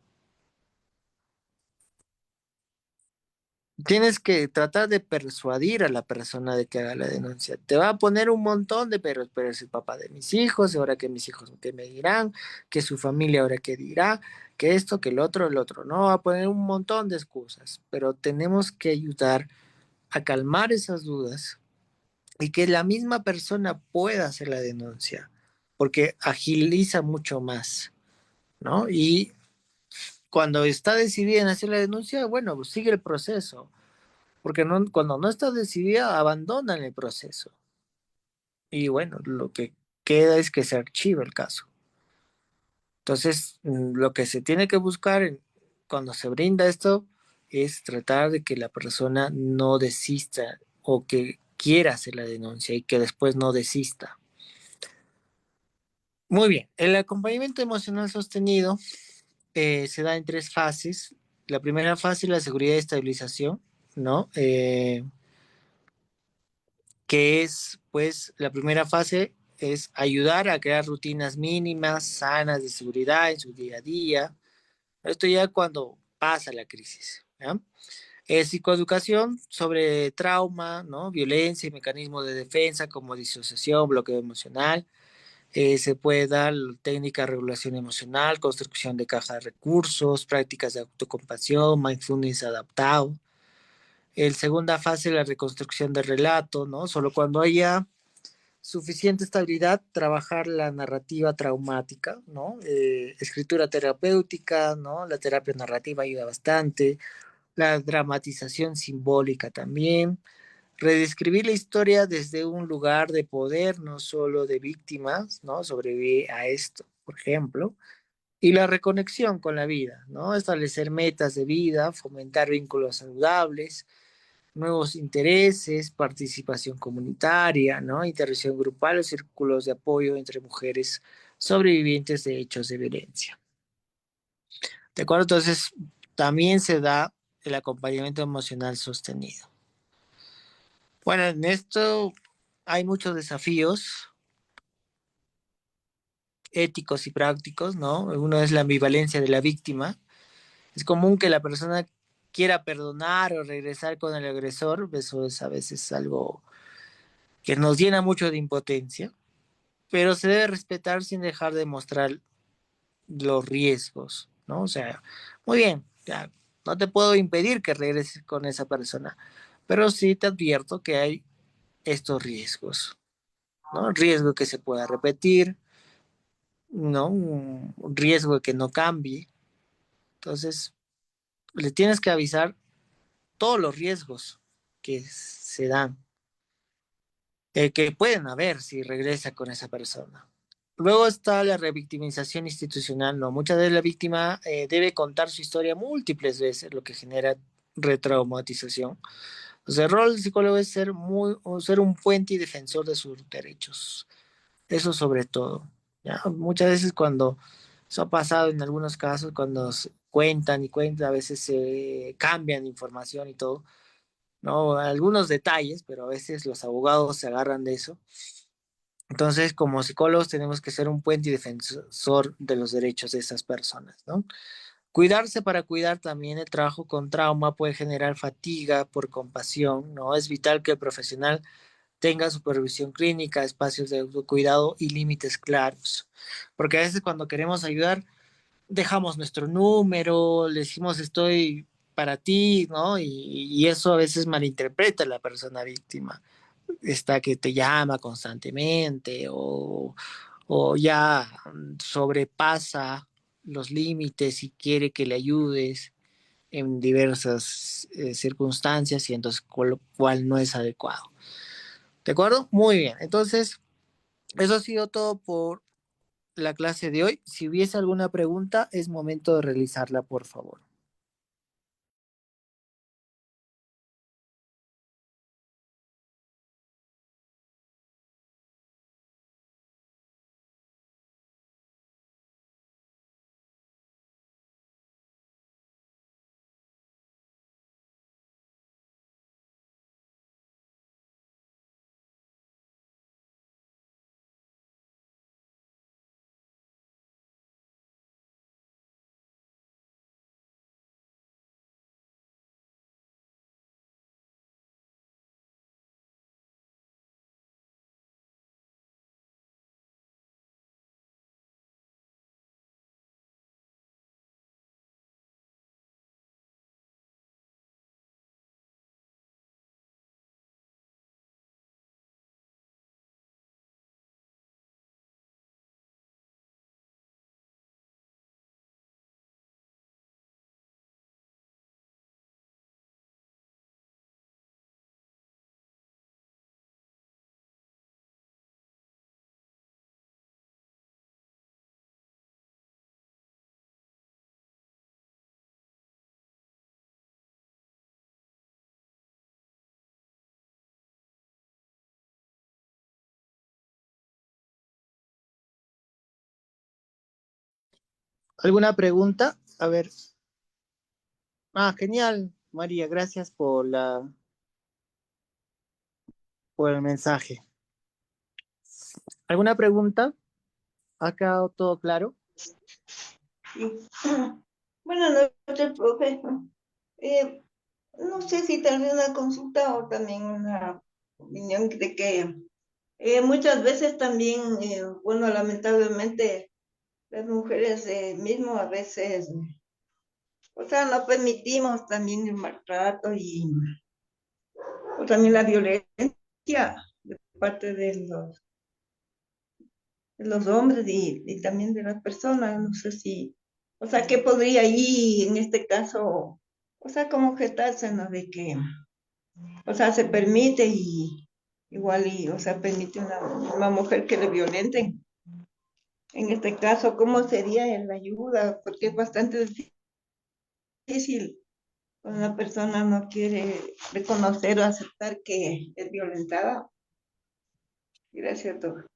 Tienes que tratar de persuadir a la persona de que haga la denuncia. Te va a poner un montón de pero es el papá de mis hijos, ahora que mis hijos qué me dirán, que su familia ahora qué dirá, que esto, que el otro. No, va a poner un montón de excusas, pero tenemos que ayudar a calmar esas dudas y que la misma persona pueda hacer la denuncia, porque agiliza mucho más, ¿no? Y cuando está decidida en hacer la denuncia, bueno, pues sigue el proceso, porque no, cuando no está decidida, abandonan el proceso. Y bueno, lo que queda es que se archive el caso. Entonces, lo que se tiene que buscar cuando se brinda esto es tratar de que la persona no desista o que quiera hacer la denuncia y que después no desista. Muy bien, el acompañamiento emocional sostenido se da en tres fases. La primera fase es la seguridad y estabilización, ¿no? Que es, pues, la primera fase es ayudar a crear rutinas mínimas, sanas de seguridad en su día a día. Esto ya cuando pasa la crisis, ¿ya? Psicoeducación sobre trauma, ¿no? Violencia y mecanismos de defensa como disociación, bloqueo emocional. Se puede dar técnica de regulación emocional, construcción de caja de recursos, prácticas de autocompasión, mindfulness adaptado. El segunda fase, la reconstrucción del relato, ¿no? Solo cuando haya suficiente estabilidad, trabajar la narrativa traumática, ¿no? Escritura terapéutica, ¿no? La terapia narrativa ayuda bastante. La dramatización simbólica también. Redescribir la historia desde un lugar de poder, no solo de víctimas, ¿no? Sobrevivir a esto, por ejemplo. Y la reconexión con la vida, ¿no? Establecer metas de vida, fomentar vínculos saludables, nuevos intereses, participación comunitaria, ¿no? Interacción grupal o círculos de apoyo entre mujeres sobrevivientes de hechos de violencia. ¿De acuerdo? Entonces, también se da el acompañamiento emocional sostenido. Bueno, en esto hay muchos desafíos éticos y prácticos, ¿no? Uno es la ambivalencia de la víctima. Es común que la persona quiera perdonar o regresar con el agresor. Eso es a veces algo que nos llena mucho de impotencia, pero se debe respetar sin dejar de mostrar los riesgos, ¿no? O sea, muy bien, ya, no te puedo impedir que regreses con esa persona, pero sí te advierto que hay estos riesgos, ¿no? Riesgo que se pueda repetir, ¿no? Un riesgo de que no cambie. Entonces, le tienes que avisar todos los riesgos que se dan, que pueden haber si regresa con esa persona. Luego está la revictimización institucional, ¿no? Muchas veces la víctima debe contar su historia múltiples veces, lo que genera retraumatización. O sea, el rol del psicólogo es ser, ser un puente y defensor de sus derechos. Eso sobre todo, ¿ya? Muchas veces cuando, eso ha pasado en algunos casos, cuando cuentan y cuentan, a veces se cambian información y todo, ¿no? Algunos detalles, pero a veces los abogados se agarran de eso. Entonces, como psicólogos tenemos que ser un puente y defensor de los derechos de esas personas, ¿no? Cuidarse para cuidar también el trabajo con trauma puede generar fatiga por compasión, ¿no? Es vital que el profesional tenga supervisión clínica, espacios de autocuidado y límites claros. Porque a veces cuando queremos ayudar, dejamos nuestro número, le decimos estoy para ti, ¿no? Y eso a veces malinterpreta a la persona víctima. Está que te llama constantemente o ya sobrepasa los límites y quiere que le ayudes en diversas circunstancias y entonces con lo cual no es adecuado. ¿De acuerdo? Muy bien. Entonces, eso ha sido todo por la clase de hoy. Si hubiese alguna pregunta, es momento de realizarla, por favor. ¿Alguna pregunta? A ver. Ah, genial, María, gracias por el mensaje. ¿Alguna pregunta? ¿Ha quedado todo claro? Sí. Bueno, no sé, profe. Eh, no sé si tal vez una consulta o también una opinión de que muchas veces también, bueno, lamentablemente las mujeres mismo a veces, o sea, no permitimos también el maltrato y o también la violencia de parte de los hombres y también de las personas. No sé si, o sea, ¿qué podría ahí en este caso, o sea, cómo gestarse, ¿no? De que, o sea, se permite y igual y, o sea, permite una mujer que le violenten. En este caso, ¿cómo sería la ayuda? Porque es bastante difícil cuando una persona no quiere reconocer o aceptar que es violentada. Gracias, doctor.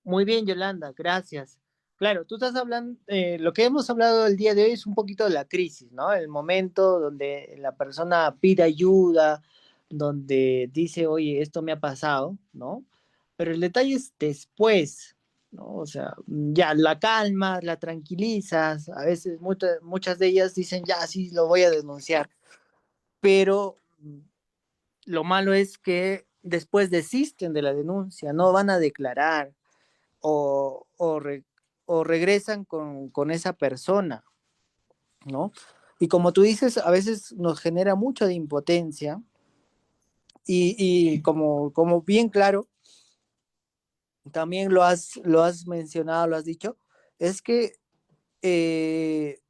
Muy bien, Yolanda, gracias. Claro, tú estás hablando, lo que hemos hablado el día de hoy es un poquito de la crisis, ¿no? El momento donde la persona pide ayuda, donde dice, oye, esto me ha pasado, ¿no? Pero el detalle es después, ¿no? O sea, ya la calmas, la tranquilizas, a veces muchas de ellas dicen, ya, sí, lo voy a denunciar, pero lo malo es que después desisten de la denuncia, no van a declarar o, o, re- o regresan con esa persona, ¿no? Y como tú dices, a veces nos genera mucha de impotencia y como bien claro, también lo has mencionado, lo has dicho, es que eh,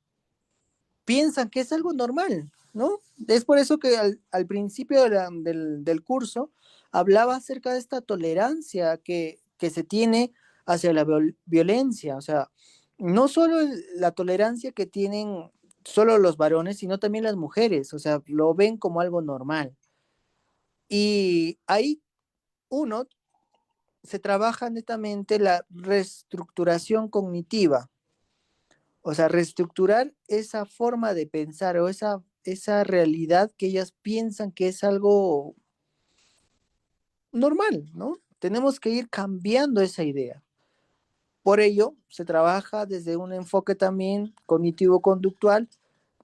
piensan que es algo normal, ¿no? Es por eso que al principio del curso hablaba acerca de esta tolerancia que se tiene hacia la violencia, o sea, no solo la tolerancia que tienen solo los varones, sino también las mujeres, o sea, lo ven como algo normal. Y ahí uno se trabaja netamente la reestructuración cognitiva, o sea, reestructurar esa forma de pensar o esa realidad que ellas piensan que es algo normal, ¿no? Tenemos que ir cambiando esa idea. Por ello, se trabaja desde un enfoque también cognitivo-conductual,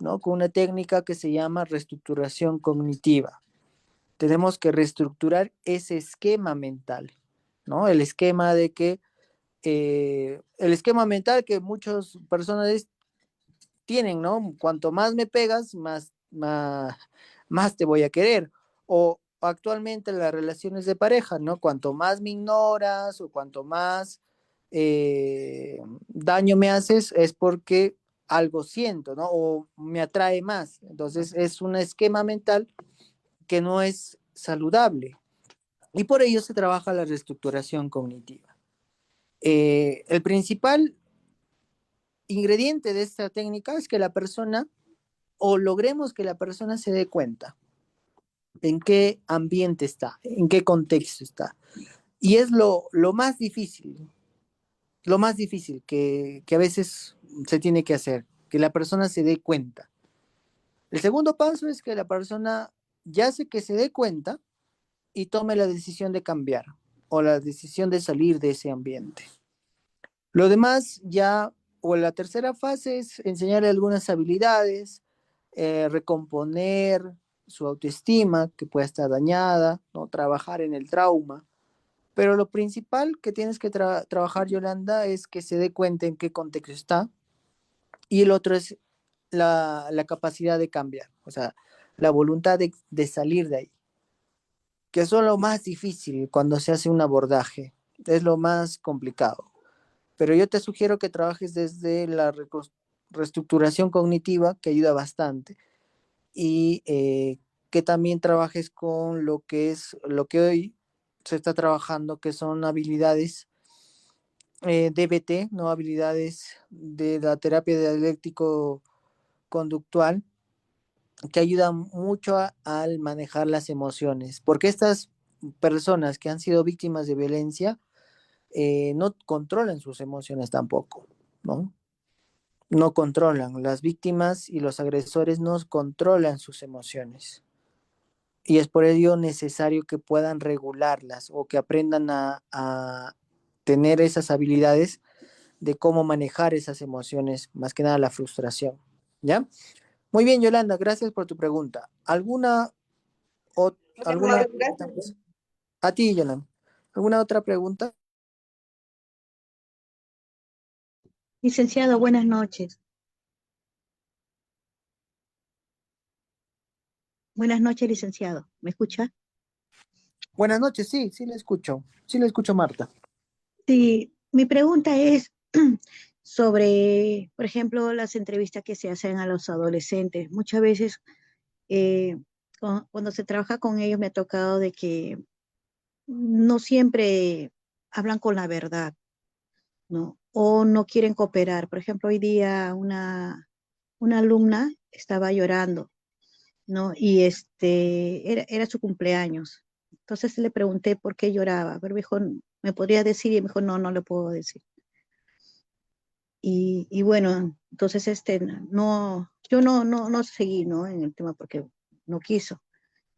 ¿no? Con una técnica que se llama reestructuración cognitiva. Tenemos que reestructurar ese esquema mental, ¿no? El esquema mental que muchas personas tienen, ¿no? Cuanto más me pegas, más te voy a querer. O actualmente las relaciones de pareja, ¿no? Cuanto más me ignoras o cuanto más daño me haces es porque algo siento, ¿no? O me atrae más. Entonces es un esquema mental que no es saludable. Y por ello se trabaja la reestructuración cognitiva. El principal ingrediente de esta técnica es que la persona o logremos que la persona se dé cuenta en qué ambiente está, en qué contexto está. Y es lo más difícil que a veces se tiene que hacer, que la persona se dé cuenta. El segundo paso es que la persona ya sé que se dé cuenta y tome la decisión de cambiar o la decisión de salir de ese ambiente. Lo demás ya, o la tercera fase es enseñarle algunas habilidades, recomponer su autoestima que pueda estar dañada, ¿no? Trabajar en el trauma. Pero lo principal que tienes que trabajar, Yolanda, es que se dé cuenta en qué contexto está y el otro es la capacidad de cambiar, o sea, la voluntad de salir de ahí, que es lo más difícil cuando se hace un abordaje, es lo más complicado. Pero yo te sugiero que trabajes desde la reestructuración cognitiva, que ayuda bastante, y que también trabajes con lo que es lo que hoy se está trabajando, que son habilidades DBT, no habilidades de la terapia dialéctico conductual, que ayudan mucho al manejar las emociones, porque estas personas que han sido víctimas de violencia no controlan sus emociones tampoco, ¿no? no controlan. Las víctimas y los agresores no controlan sus emociones. Y es por ello necesario que puedan regularlas o que aprendan a tener esas habilidades de cómo manejar esas emociones, más que nada la frustración. ¿Ya? Muy bien, Yolanda, gracias por tu pregunta. O, ¿alguna pregunta Gracias. más? A ti, Yolanda. ¿Alguna otra pregunta? Licenciado, buenas noches. Buenas noches, licenciado. ¿Me escucha? Buenas noches, sí, sí le escucho. Sí le escucho, Marta. Sí, mi pregunta es sobre, por ejemplo, las entrevistas que se hacen a los adolescentes. Muchas veces, eh, cuando se trabaja con ellos, me ha tocado de que no siempre hablan con la verdad, ¿no? O no quieren cooperar. Por ejemplo, hoy día una alumna estaba llorando, ¿no? Y era su cumpleaños. Entonces le pregunté por qué lloraba, pero me dijo, ¿me podría decir? Y me dijo, no, no le puedo decir. Y bueno, entonces yo no seguí, ¿no? En el tema porque no quiso.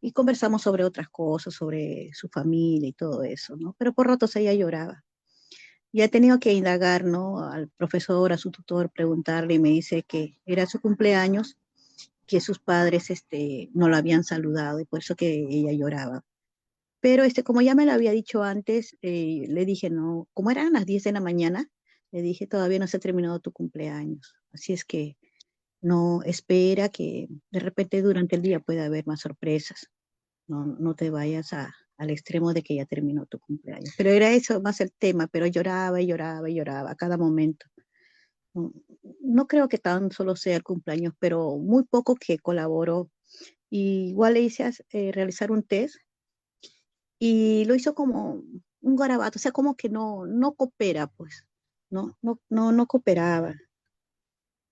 Y conversamos sobre otras cosas, sobre su familia y todo eso, ¿no? Pero por ratos ella lloraba. Y he tenido que indagar, ¿no? Al profesor, a su tutor, preguntarle y me dice que era su cumpleaños, que sus padres no la habían saludado y por eso que ella lloraba. Pero como ya me lo había dicho antes, le dije, no, como eran las 10 de la mañana, le dije, todavía no se ha terminado tu cumpleaños. Así es que no espera que de repente durante el día pueda haber más sorpresas. No, no te vayas al extremo de que ya terminó tu cumpleaños. Pero era eso más el tema, pero lloraba y lloraba y lloraba a cada momento. No, no creo que tan solo sea el cumpleaños, pero muy poco que colaboró. Y igual le hice realizar un test y lo hizo como un garabato, o sea, como que no coopera, pues, no cooperaba,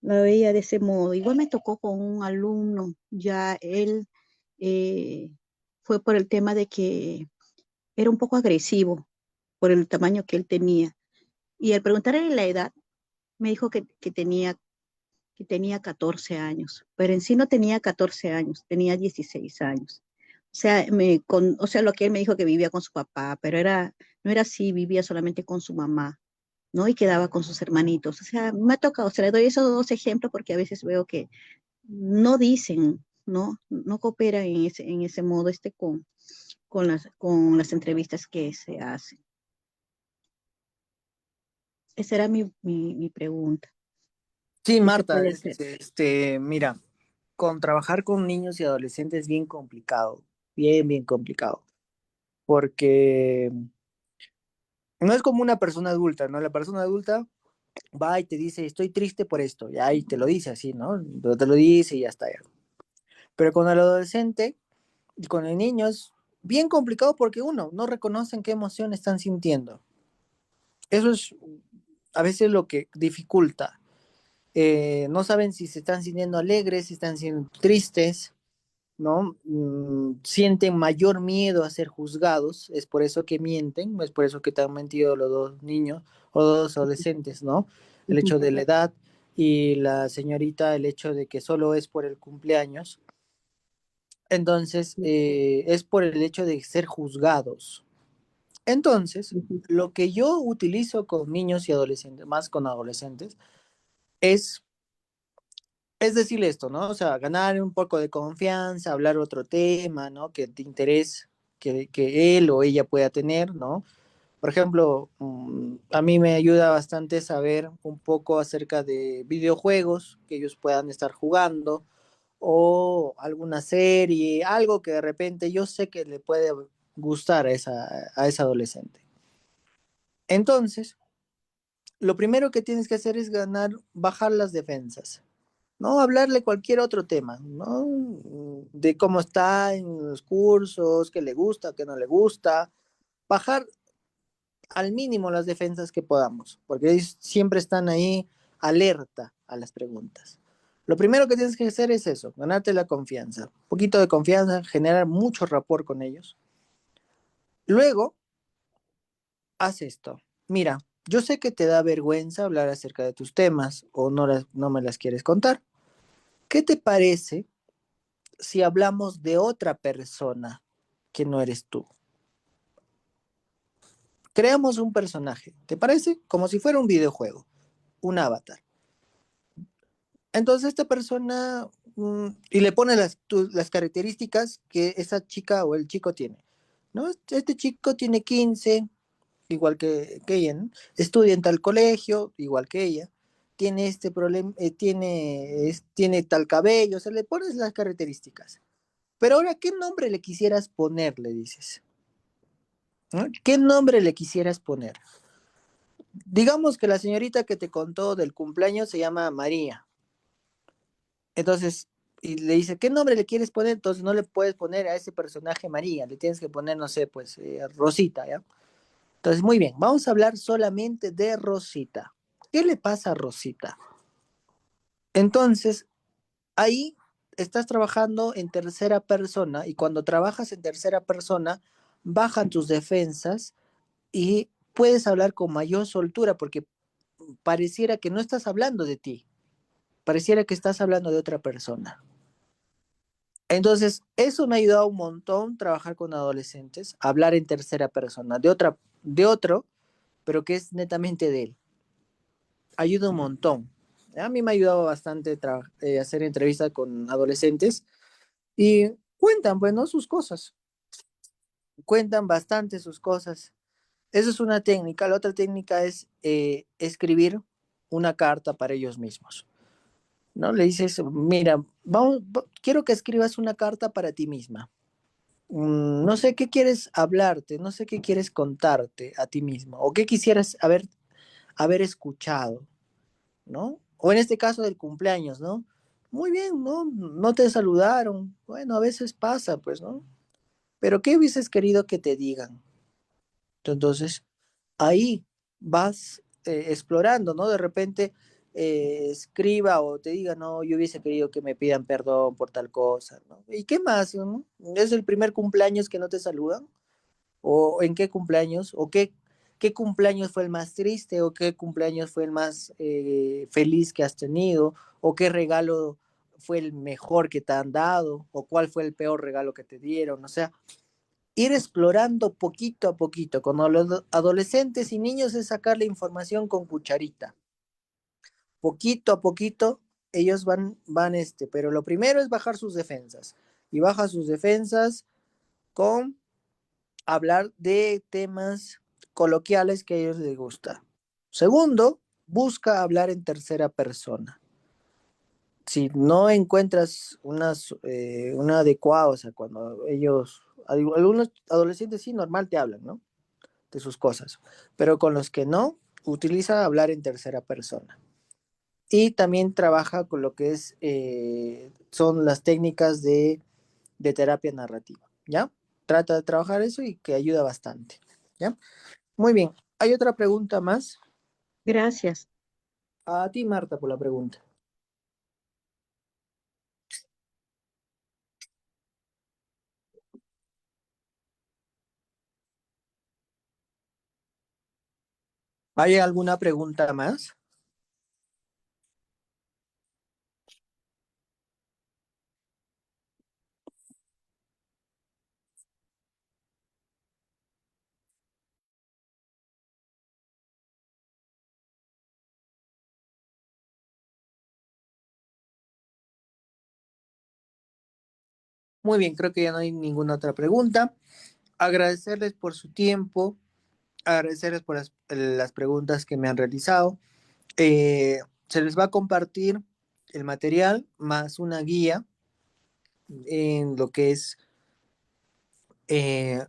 la veía de ese modo. Igual me tocó con un alumno, ya él eh, fue por el tema de que era un poco agresivo por el tamaño que él tenía. Y al preguntarle la edad, me dijo que tenía 14 años, pero en sí no tenía 14 años, tenía 16 años. O sea, lo que él me dijo que vivía con su papá, pero no era así, vivía solamente con su mamá, ¿no? Y quedaba con sus hermanitos. O sea, me ha tocado, o sea, le doy esos dos ejemplos porque a veces veo que no dicen, ¿no? No cooperan en ese modo con las entrevistas que se hacen. Esa era mi pregunta. Sí, ¿Qué se Marta, puede hacer? mira, con trabajar con niños y adolescentes es bien complicado, bien, bien complicado, porque no es como una persona adulta, ¿no? La persona adulta va y te dice, estoy triste por esto, y ahí te lo dice así, ¿no? Te lo dice y ya está. Ya. Pero con el adolescente y con el niño es bien complicado porque uno, no reconocen qué emoción están sintiendo. Eso es a veces lo que dificulta. No saben si se están sintiendo alegres, si están siendo tristes, ¿no? Sienten mayor miedo a ser juzgados, es por eso que mienten, es por eso que te han mentido los dos niños o dos adolescentes, ¿no? El hecho de la edad y la señorita, el hecho de que solo es por el cumpleaños. Entonces, es por el hecho de ser juzgados. Entonces, lo que yo utilizo con niños y adolescentes, más con adolescentes, es es decir esto, ¿no? O sea, ganar un poco de confianza, hablar otro tema, ¿no? Que te interés que él o ella pueda tener, ¿no? Por ejemplo, a mí me ayuda bastante saber un poco acerca de videojuegos que ellos puedan estar jugando o alguna serie, algo que de repente yo sé que le puede gustar a esa adolescente. Entonces, lo primero que tienes que hacer es bajar las defensas. No hablarle cualquier otro tema, ¿no? De cómo está en los cursos, qué le gusta, qué no le gusta. Bajar al mínimo las defensas que podamos, porque ellos siempre están ahí alerta a las preguntas. Lo primero que tienes que hacer es eso, ganarte la confianza. Un poquito de confianza, generar mucho rapport con ellos. Luego, haz esto. Mira, yo sé que te da vergüenza hablar acerca de tus temas o no me las quieres contar. ¿Qué te parece si hablamos de otra persona que no eres tú? Creamos un personaje, ¿te parece? Como si fuera un videojuego, un avatar. Entonces esta persona, y le pone las características que esa chica o el chico tiene, ¿no? Este chico tiene 15, igual que ella, ¿no? Estudia en tal colegio, igual que ella, tiene este problema, tiene tal cabello, o sea, le pones las características. Pero ahora, ¿qué nombre le quisieras poner? Le dices, ¿no? ¿Qué nombre le quisieras poner? Digamos que la señorita que te contó del cumpleaños se llama María. Entonces, y le dice, ¿qué nombre le quieres poner? Entonces no le puedes poner a ese personaje María, le tienes que poner, no sé, pues Rosita, ¿ya? Entonces, muy bien, vamos a hablar solamente de Rosita. ¿Qué le pasa a Rosita? Entonces, ahí estás trabajando en tercera persona y cuando trabajas en tercera persona, bajan tus defensas y puedes hablar con mayor soltura porque pareciera que no estás hablando de ti, pareciera que estás hablando de otra persona. Entonces, eso me ha ayudado un montón trabajar con adolescentes, hablar en tercera persona, de otro, pero que es netamente de él. Ayuda un montón. A mí me ha ayudado bastante hacer entrevistas con adolescentes y cuentan, bueno, sus cosas, cuentan bastante sus cosas. Esa es una técnica. La otra técnica es escribir una carta para ellos mismos. ¿No? Le dices, mira, quiero que escribas una carta para ti misma. No sé qué quieres hablarte, no sé qué quieres contarte a ti mismo, o qué quisieras haber escuchado, ¿no? O en este caso del cumpleaños, ¿no? Muy bien, ¿no? No te saludaron. Bueno, a veces pasa, pues, ¿no? Pero ¿qué hubieses querido que te digan? Entonces, ahí vas explorando, ¿no? De repente escriba o te diga, no, yo hubiese querido que me pidan perdón por tal cosa, ¿no? ¿Y qué más, no? ¿Es el primer cumpleaños que no te saludan? ¿O en qué cumpleaños? ¿O qué cumpleaños fue el más triste? ¿O qué cumpleaños fue el más feliz que has tenido? ¿O qué regalo fue el mejor que te han dado? ¿O cuál fue el peor regalo que te dieron? O sea, ir explorando poquito a poquito. Con los adolescentes y niños es sacar la información con cucharita. Poquito a poquito ellos pero lo primero es bajar sus defensas. Y baja sus defensas con hablar de temas coloquiales que a ellos les gusta. Segundo, busca hablar en tercera persona. Si no encuentras una adecuada, o sea, cuando algunos adolescentes sí, normal te hablan, ¿no? De sus cosas, pero con los que no, utiliza hablar en tercera persona. Y también trabaja con lo que son las técnicas de terapia narrativa, ¿ya? Trata de trabajar eso y que ayuda bastante, ¿ya? Muy bien. ¿Hay otra pregunta más? Gracias. A ti, Marta, por la pregunta. ¿Hay alguna pregunta más? Muy bien, creo que ya no hay ninguna otra pregunta. Agradecerles por su tiempo, agradecerles por las preguntas que me han realizado. Eh, Se les va a compartir el material más una guía en lo que es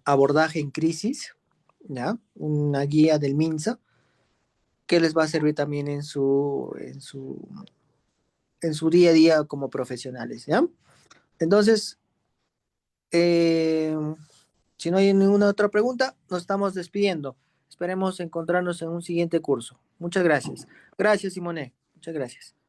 abordaje en crisis, ¿ya? Una guía del MINSA que les va a servir también en su día a día como profesionales, ¿ya? Entonces, eh, si no hay ninguna otra pregunta, nos estamos despidiendo. Esperemos encontrarnos en un siguiente curso. Muchas gracias. Gracias, Simone. Muchas gracias.